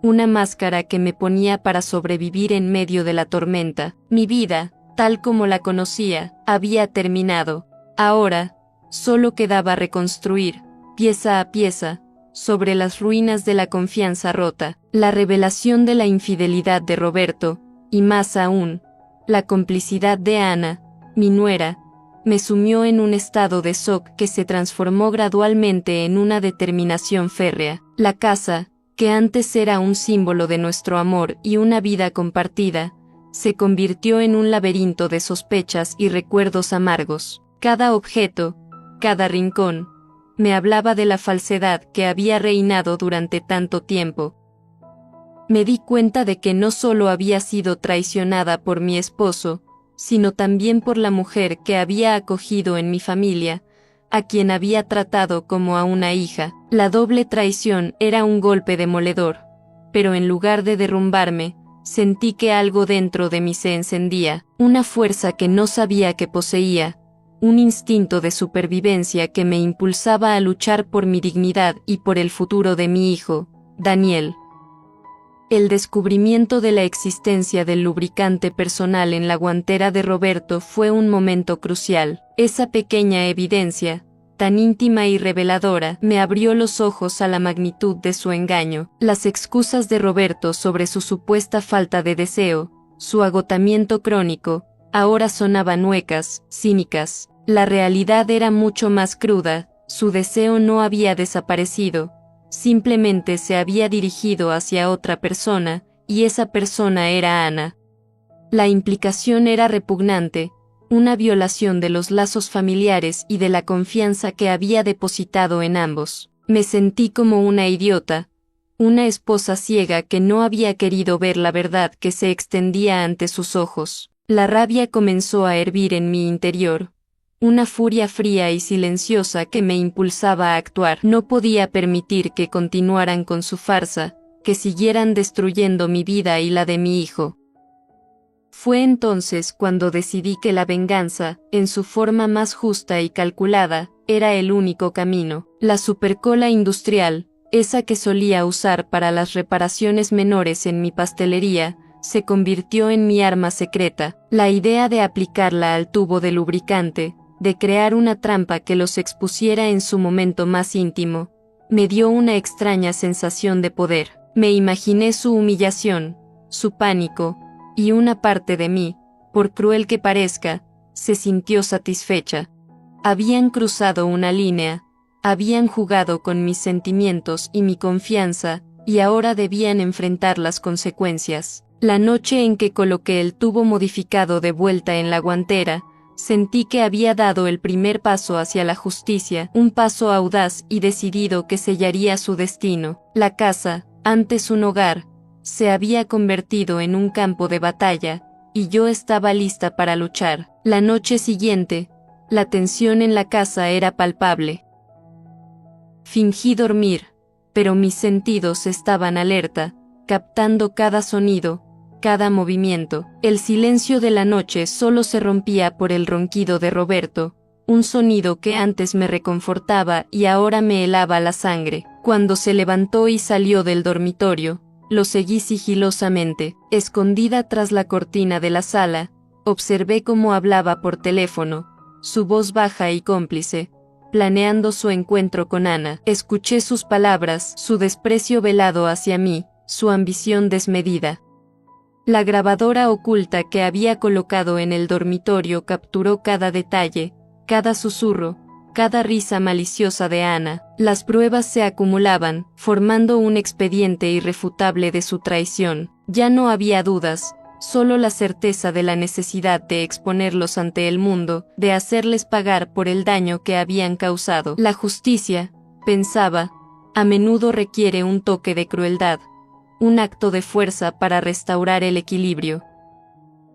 una máscara que me ponía para sobrevivir en medio de la tormenta. Mi vida, tal como la conocía, había terminado. Ahora, solo quedaba reconstruir, pieza a pieza, sobre las ruinas de la confianza rota, la revelación de la infidelidad de Roberto, y más aún, la complicidad de Ana, mi nuera, me sumió en un estado de shock que se transformó gradualmente en una determinación férrea. La casa, que antes era un símbolo de nuestro amor y una vida compartida, se convirtió en un laberinto de sospechas y recuerdos amargos. Cada objeto, cada rincón, me hablaba de la falsedad que había reinado durante tanto tiempo. Me di cuenta de que no solo había sido traicionada por mi esposo, sino también por la mujer que había acogido en mi familia, a quien había tratado como a una hija. La doble traición era un golpe demoledor, pero en lugar de derrumbarme, sentí que algo dentro de mí se encendía, una fuerza que no sabía que poseía, un instinto de supervivencia que me impulsaba a luchar por mi dignidad y por el futuro de mi hijo, Daniel. El descubrimiento de la existencia del lubricante personal en la guantera de Roberto fue un momento crucial. Esa pequeña evidencia, tan íntima y reveladora, me abrió los ojos a la magnitud de su engaño. Las excusas de Roberto sobre su supuesta falta de deseo, su agotamiento crónico, ahora sonaban huecas, cínicas. La realidad era mucho más cruda. Su deseo no había desaparecido, simplemente se había dirigido hacia otra persona, y esa persona era Ana. La implicación era repugnante, una violación de los lazos familiares y de la confianza que había depositado en ambos. Me sentí como una idiota, una esposa ciega que no había querido ver la verdad que se extendía ante sus ojos. La rabia comenzó a hervir en mi interior, una furia fría y silenciosa que me impulsaba a actuar. No podía permitir que continuaran con su farsa, que siguieran destruyendo mi vida y la de mi hijo. Fue entonces cuando decidí que la venganza, en su forma más justa y calculada, era el único camino. La supercola industrial, esa que solía usar para las reparaciones menores en mi pastelería, se convirtió en mi arma secreta. La idea de aplicarla al tubo de lubricante, de crear una trampa que los expusiera en su momento más íntimo, me dio una extraña sensación de poder. Me imaginé su humillación, su pánico, y una parte de mí, por cruel que parezca, se sintió satisfecha. Habían cruzado una línea, habían jugado con mis sentimientos y mi confianza, y ahora debían enfrentar las consecuencias. La noche en que coloqué el tubo modificado de vuelta en la guantera, sentí que había dado el primer paso hacia la justicia, un paso audaz y decidido que sellaría su destino. La casa, antes un hogar, se había convertido en un campo de batalla, y yo estaba lista para luchar. La noche siguiente, la tensión en la casa era palpable. Fingí dormir, pero mis sentidos estaban alerta, captando cada sonido, cada movimiento. El silencio de la noche solo se rompía por el ronquido de Roberto, un sonido que antes me reconfortaba y ahora me helaba la sangre. Cuando se levantó y salió del dormitorio, lo seguí sigilosamente. Escondida tras la cortina de la sala, observé cómo hablaba por teléfono, su voz baja y cómplice, planeando su encuentro con Ana. Escuché sus palabras, su desprecio velado hacia mí, su ambición desmedida. La grabadora oculta que había colocado en el dormitorio capturó cada detalle, cada susurro, cada risa maliciosa de Ana. Las pruebas se acumulaban, formando un expediente irrefutable de su traición. Ya no había dudas, solo la certeza de la necesidad de exponerlos ante el mundo, de hacerles pagar por el daño que habían causado. La justicia, pensaba, a menudo requiere un toque de crueldad, un acto de fuerza para restaurar el equilibrio.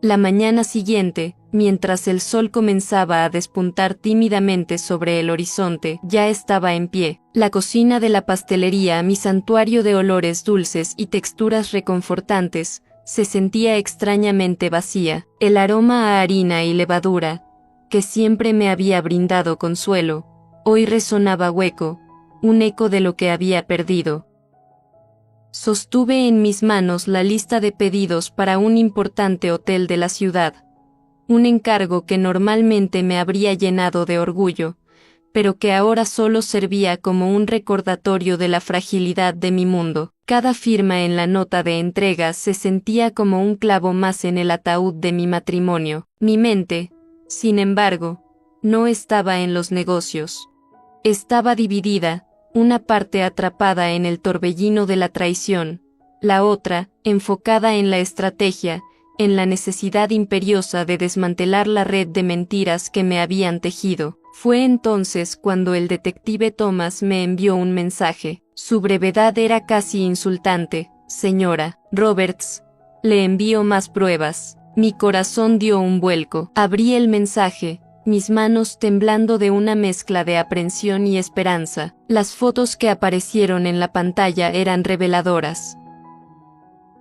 La mañana siguiente, mientras el sol comenzaba a despuntar tímidamente sobre el horizonte, ya estaba en pie. La cocina de la pastelería, mi santuario de olores dulces y texturas reconfortantes, se sentía extrañamente vacía. El aroma a harina y levadura, que siempre me había brindado consuelo, hoy resonaba hueco, un eco de lo que había perdido. Sostuve en mis manos la lista de pedidos para un importante hotel de la ciudad, un encargo que normalmente me habría llenado de orgullo, pero que ahora solo servía como un recordatorio de la fragilidad de mi mundo. Cada firma en la nota de entrega se sentía como un clavo más en el ataúd de mi matrimonio. Mi mente, sin embargo, no estaba en los negocios. Estaba dividida, una parte atrapada en el torbellino de la traición, la otra, enfocada en la estrategia, en la necesidad imperiosa de desmantelar la red de mentiras que me habían tejido. Fue entonces cuando el detective Thomas me envió un mensaje. Su brevedad era casi insultante. Señora Roberts, le envío más pruebas. Mi corazón dio un vuelco. Abrí el mensaje, mis manos temblando de una mezcla de aprensión y esperanza. Las fotos que aparecieron en la pantalla eran reveladoras.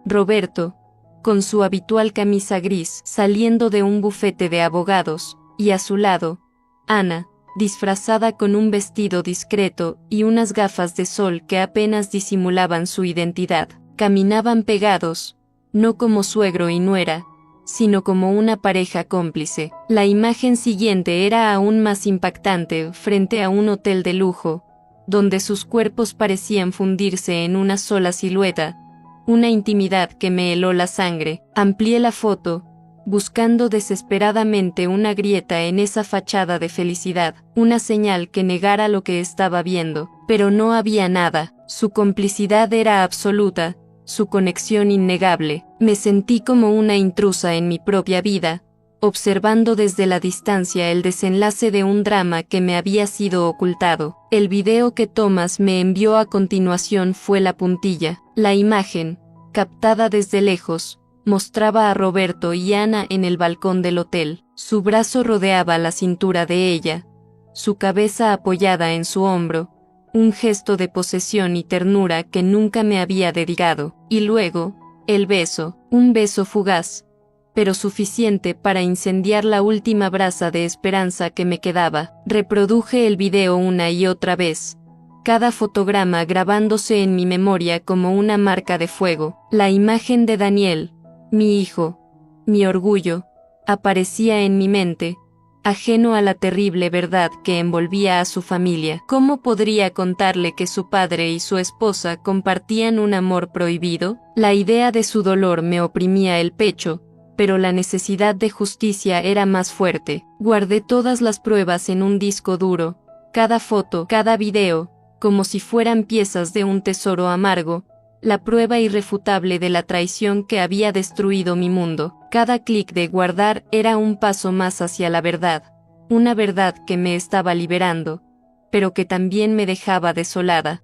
Roberto, con su habitual camisa gris, saliendo de un bufete de abogados, y a su lado, Ana, disfrazada con un vestido discreto y unas gafas de sol que apenas disimulaban su identidad. Caminaban pegados, no como suegro y nuera, sino como una pareja cómplice. La imagen siguiente era aún más impactante, frente a un hotel de lujo, donde sus cuerpos parecían fundirse en una sola silueta, una intimidad que me heló la sangre. Amplié la foto, buscando desesperadamente una grieta en esa fachada de felicidad, una señal que negara lo que estaba viendo, pero no había nada. Su complicidad era absoluta, su conexión innegable. Me sentí como una intrusa en mi propia vida, observando desde la distancia el desenlace de un drama que me había sido ocultado. El video que Thomas me envió a continuación fue la puntilla. La imagen, captada desde lejos, mostraba a Roberto y Ana en el balcón del hotel. Su brazo rodeaba la cintura de ella, su cabeza apoyada en su hombro, un gesto de posesión y ternura que nunca me había dedicado. Y luego, el beso, un beso fugaz, pero suficiente para incendiar la última brasa de esperanza que me quedaba. Reproduje el video una y otra vez, cada fotograma grabándose en mi memoria como una marca de fuego. La imagen de Daniel, mi hijo, mi orgullo, aparecía en mi mente, ajeno a la terrible verdad que envolvía a su familia. ¿Cómo podría contarle que su padre y su esposa compartían un amor prohibido? La idea de su dolor me oprimía el pecho, pero la necesidad de justicia era más fuerte. Guardé todas las pruebas en un disco duro, cada foto, cada video, como si fueran piezas de un tesoro amargo, la prueba irrefutable de la traición que había destruido mi mundo. Cada clic de guardar era un paso más hacia la verdad, una verdad que me estaba liberando, pero que también me dejaba desolada.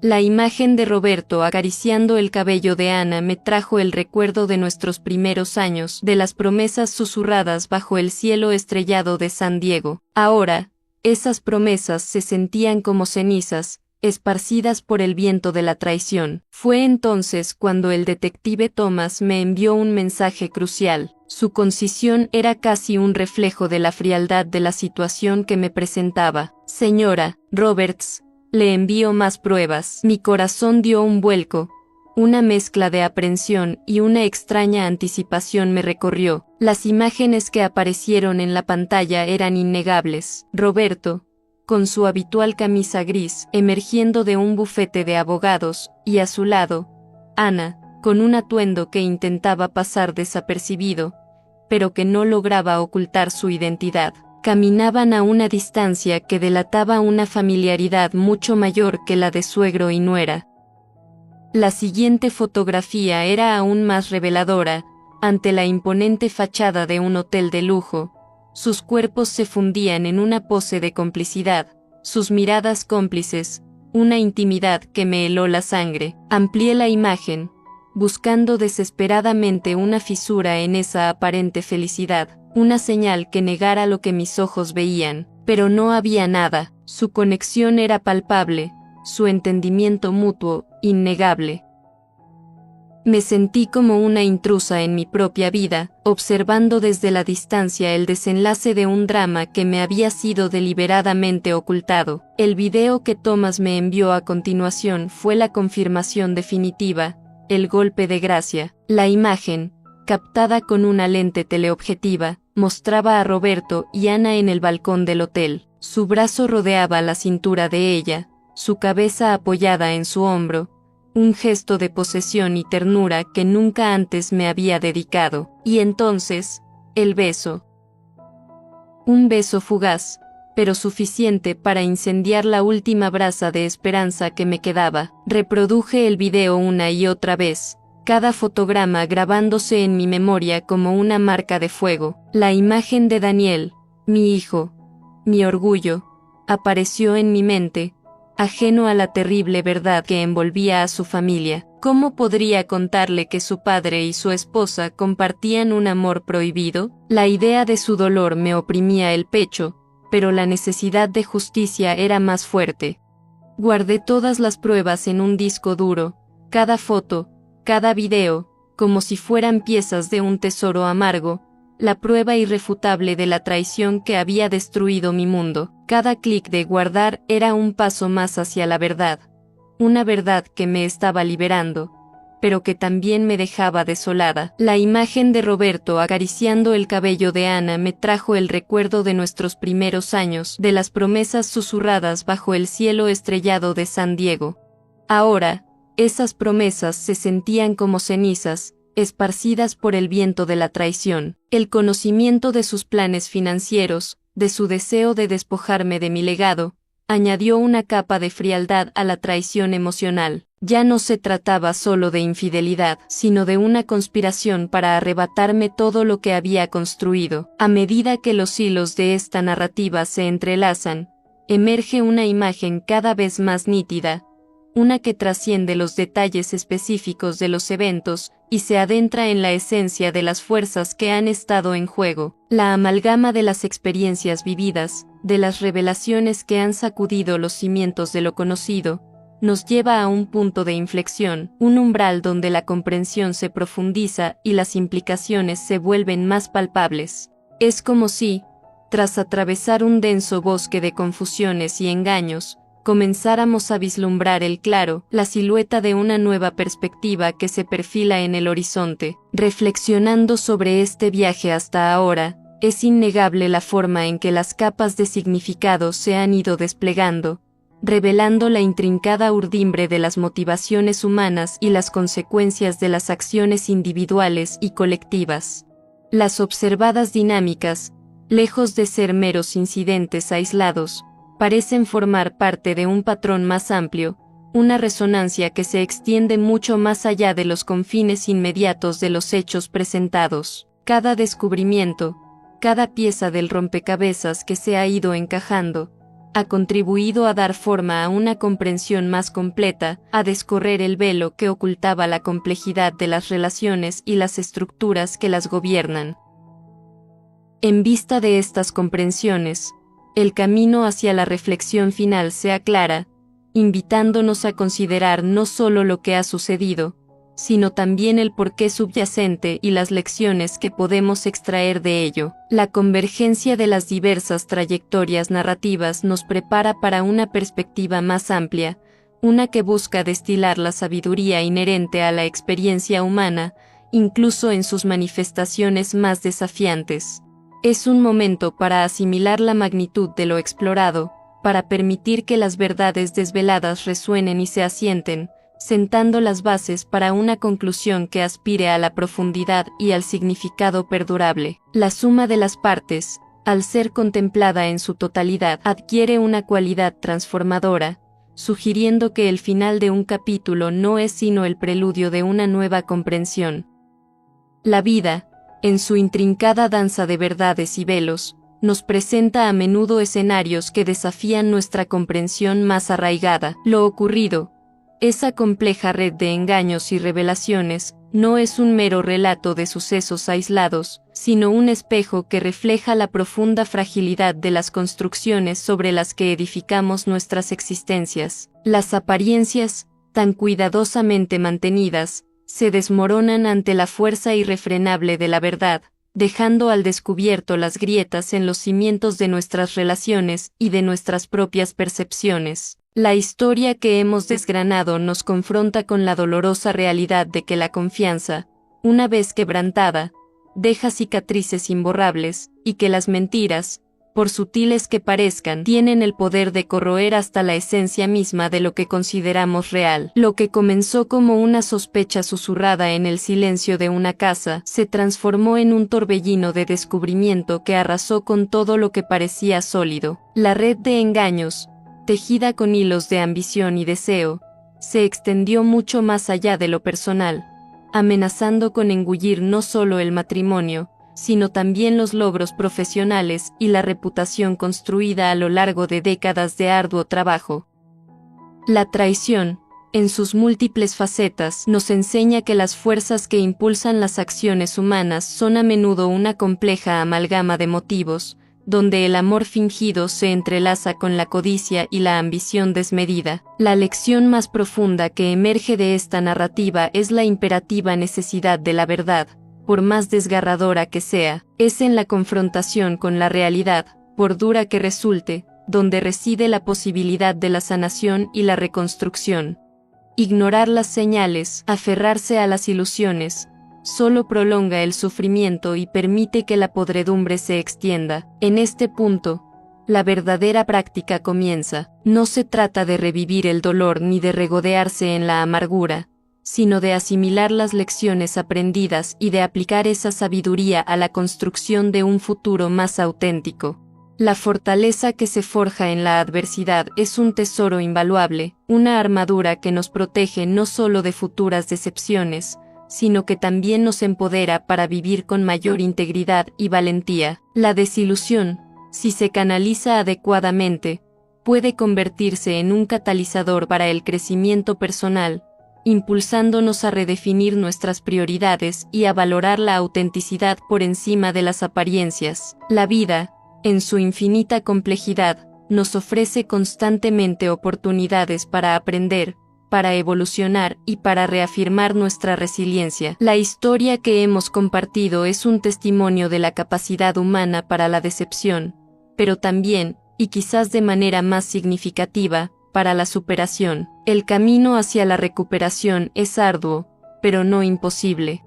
La imagen de Roberto acariciando el cabello de Ana me trajo el recuerdo de nuestros primeros años, de las promesas susurradas bajo el cielo estrellado de San Diego. Ahora, esas promesas se sentían como cenizas, esparcidas por el viento de la traición. Fue entonces cuando el detective Thomas me envió un mensaje crucial. Su concisión era casi un reflejo de la frialdad de la situación que me presentaba. Señora Roberts, le envío más pruebas. Mi corazón dio un vuelco. Una mezcla de aprensión y una extraña anticipación me recorrió. Las imágenes que aparecieron en la pantalla eran innegables. Roberto, con su habitual camisa gris, emergiendo de un bufete de abogados, y a su lado, Ana, con un atuendo que intentaba pasar desapercibido, pero que no lograba ocultar su identidad. Caminaban a una distancia que delataba una familiaridad mucho mayor que la de suegro y nuera. La siguiente fotografía era aún más reveladora. Ante la imponente fachada de un hotel de lujo, sus cuerpos se fundían en una pose de complicidad, sus miradas cómplices, una intimidad que me heló la sangre. Amplié la imagen, buscando desesperadamente una fisura en esa aparente felicidad, una señal que negara lo que mis ojos veían, pero no había nada. Su conexión era palpable, su entendimiento mutuo, innegable. Me sentí como una intrusa en mi propia vida, observando desde la distancia el desenlace de un drama que me había sido deliberadamente ocultado. El video que Thomas me envió a continuación fue la confirmación definitiva, el golpe de gracia. La imagen, captada con una lente teleobjetiva, mostraba a Roberto y Ana en el balcón del hotel. Su brazo rodeaba la cintura de ella, su cabeza apoyada en su hombro, un gesto de posesión y ternura que nunca antes me había dedicado. Y entonces, el beso. Un beso fugaz, pero suficiente para incendiar la última brasa de esperanza que me quedaba. Reproduje el video una y otra vez, cada fotograma grabándose en mi memoria como una marca de fuego. La imagen de Daniel, mi hijo, mi orgullo, apareció en mi mente, ajeno a la terrible verdad que envolvía a su familia. ¿Cómo podría contarle que su padre y su esposa compartían un amor prohibido? La idea de su dolor me oprimía el pecho, pero la necesidad de justicia era más fuerte. Guardé todas las pruebas en un disco duro, cada foto, cada video, como si fueran piezas de un tesoro amargo, la prueba irrefutable de la traición que había destruido mi mundo. Cada clic de guardar era un paso más hacia la verdad, una verdad que me estaba liberando, pero que también me dejaba desolada. La imagen de Roberto acariciando el cabello de Ana me trajo el recuerdo de nuestros primeros años, de las promesas susurradas bajo el cielo estrellado de San Diego. Ahora, esas promesas se sentían como cenizas, esparcidas por el viento de la traición. El conocimiento de sus planes financieros, de su deseo de despojarme de mi legado, añadió una capa de frialdad a la traición emocional. Ya no se trataba solo de infidelidad, sino de una conspiración para arrebatarme todo lo que había construido. A medida que los hilos de esta narrativa se entrelazan, emerge una imagen cada vez más nítida, una que trasciende los detalles específicos de los eventos y se adentra en la esencia de las fuerzas que han estado en juego. La amalgama de las experiencias vividas, de las revelaciones que han sacudido los cimientos de lo conocido, nos lleva a un punto de inflexión, un umbral donde la comprensión se profundiza y las implicaciones se vuelven más palpables. Es como si, tras atravesar un denso bosque de confusiones y engaños, comenzáramos a vislumbrar el claro, la silueta de una nueva perspectiva que se perfila en el horizonte. Reflexionando sobre este viaje hasta ahora, es innegable la forma en que las capas de significado se han ido desplegando, revelando la intrincada urdimbre de las motivaciones humanas y las consecuencias de las acciones individuales y colectivas. Las observadas dinámicas, lejos de ser meros incidentes aislados, parecen formar parte de un patrón más amplio, una resonancia que se extiende mucho más allá de los confines inmediatos de los hechos presentados. Cada descubrimiento, cada pieza del rompecabezas que se ha ido encajando, ha contribuido a dar forma a una comprensión más completa, a descorrer el velo que ocultaba la complejidad de las relaciones y las estructuras que las gobiernan. En vista de estas comprensiones, el camino hacia la reflexión final se aclara, invitándonos a considerar no solo lo que ha sucedido, sino también el porqué subyacente y las lecciones que podemos extraer de ello. La convergencia de las diversas trayectorias narrativas nos prepara para una perspectiva más amplia, una que busca destilar la sabiduría inherente a la experiencia humana, incluso en sus manifestaciones más desafiantes. Es un momento para asimilar la magnitud de lo explorado, para permitir que las verdades desveladas resuenen y se asienten, sentando las bases para una conclusión que aspire a la profundidad y al significado perdurable. La suma de las partes, al ser contemplada en su totalidad, adquiere una cualidad transformadora, sugiriendo que el final de un capítulo no es sino el preludio de una nueva comprensión. La vida, en su intrincada danza de verdades y velos, nos presenta a menudo escenarios que desafían nuestra comprensión más arraigada. Lo ocurrido, esa compleja red de engaños y revelaciones, no es un mero relato de sucesos aislados, sino un espejo que refleja la profunda fragilidad de las construcciones sobre las que edificamos nuestras existencias. Las apariencias, tan cuidadosamente mantenidas, se desmoronan ante la fuerza irrefrenable de la verdad, dejando al descubierto las grietas en los cimientos de nuestras relaciones y de nuestras propias percepciones. La historia que hemos desgranado nos confronta con la dolorosa realidad de que la confianza, una vez quebrantada, deja cicatrices imborrables, y que las mentiras, por sutiles que parezcan, tienen el poder de corroer hasta la esencia misma de lo que consideramos real. Lo que comenzó como una sospecha susurrada en el silencio de una casa, se transformó en un torbellino de descubrimiento que arrasó con todo lo que parecía sólido. La red de engaños, tejida con hilos de ambición y deseo, se extendió mucho más allá de lo personal, amenazando con engullir no solo el matrimonio, sino también los logros profesionales y la reputación construida a lo largo de décadas de arduo trabajo. La traición, en sus múltiples facetas, nos enseña que las fuerzas que impulsan las acciones humanas son a menudo una compleja amalgama de motivos, donde el amor fingido se entrelaza con la codicia y la ambición desmedida. La lección más profunda que emerge de esta narrativa es la imperativa necesidad de la verdad, por más desgarradora que sea. Es en la confrontación con la realidad, por dura que resulte, donde reside la posibilidad de la sanación y la reconstrucción. Ignorar las señales, aferrarse a las ilusiones, solo prolonga el sufrimiento y permite que la podredumbre se extienda. En este punto, la verdadera práctica comienza. No se trata de revivir el dolor ni de regodearse en la amargura, sino de asimilar las lecciones aprendidas y de aplicar esa sabiduría a la construcción de un futuro más auténtico. La fortaleza que se forja en la adversidad es un tesoro invaluable, una armadura que nos protege no solo de futuras decepciones, sino que también nos empodera para vivir con mayor integridad y valentía. La desilusión, si se canaliza adecuadamente, puede convertirse en un catalizador para el crecimiento personal, impulsándonos a redefinir nuestras prioridades y a valorar la autenticidad por encima de las apariencias. La vida, en su infinita complejidad, nos ofrece constantemente oportunidades para aprender, para evolucionar y para reafirmar nuestra resiliencia. La historia que hemos compartido es un testimonio de la capacidad humana para la decepción, pero también, y quizás de manera más significativa, para la superación. El camino hacia la recuperación es arduo, pero no imposible.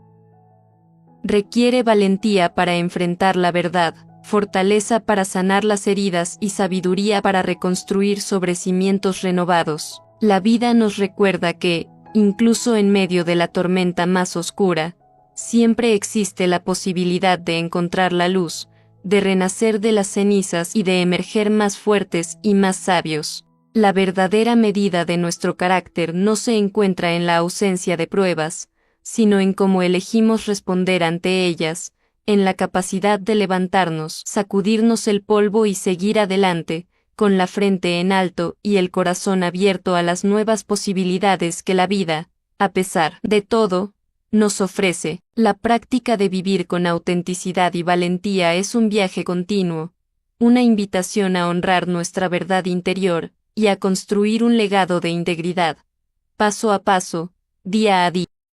Requiere valentía para enfrentar la verdad, fortaleza para sanar las heridas y sabiduría para reconstruir sobre cimientos renovados. La vida nos recuerda que, incluso en medio de la tormenta más oscura, siempre existe la posibilidad de encontrar la luz, de renacer de las cenizas y de emerger más fuertes y más sabios. La verdadera medida de nuestro carácter no se encuentra en la ausencia de pruebas, sino en cómo elegimos responder ante ellas, en la capacidad de levantarnos, sacudirnos el polvo y seguir adelante, con la frente en alto y el corazón abierto a las nuevas posibilidades que la vida, a pesar de todo, nos ofrece. La práctica de vivir con autenticidad y valentía es un viaje continuo, una invitación a honrar nuestra verdad interior y a construir un legado de integridad, paso a paso, día a día.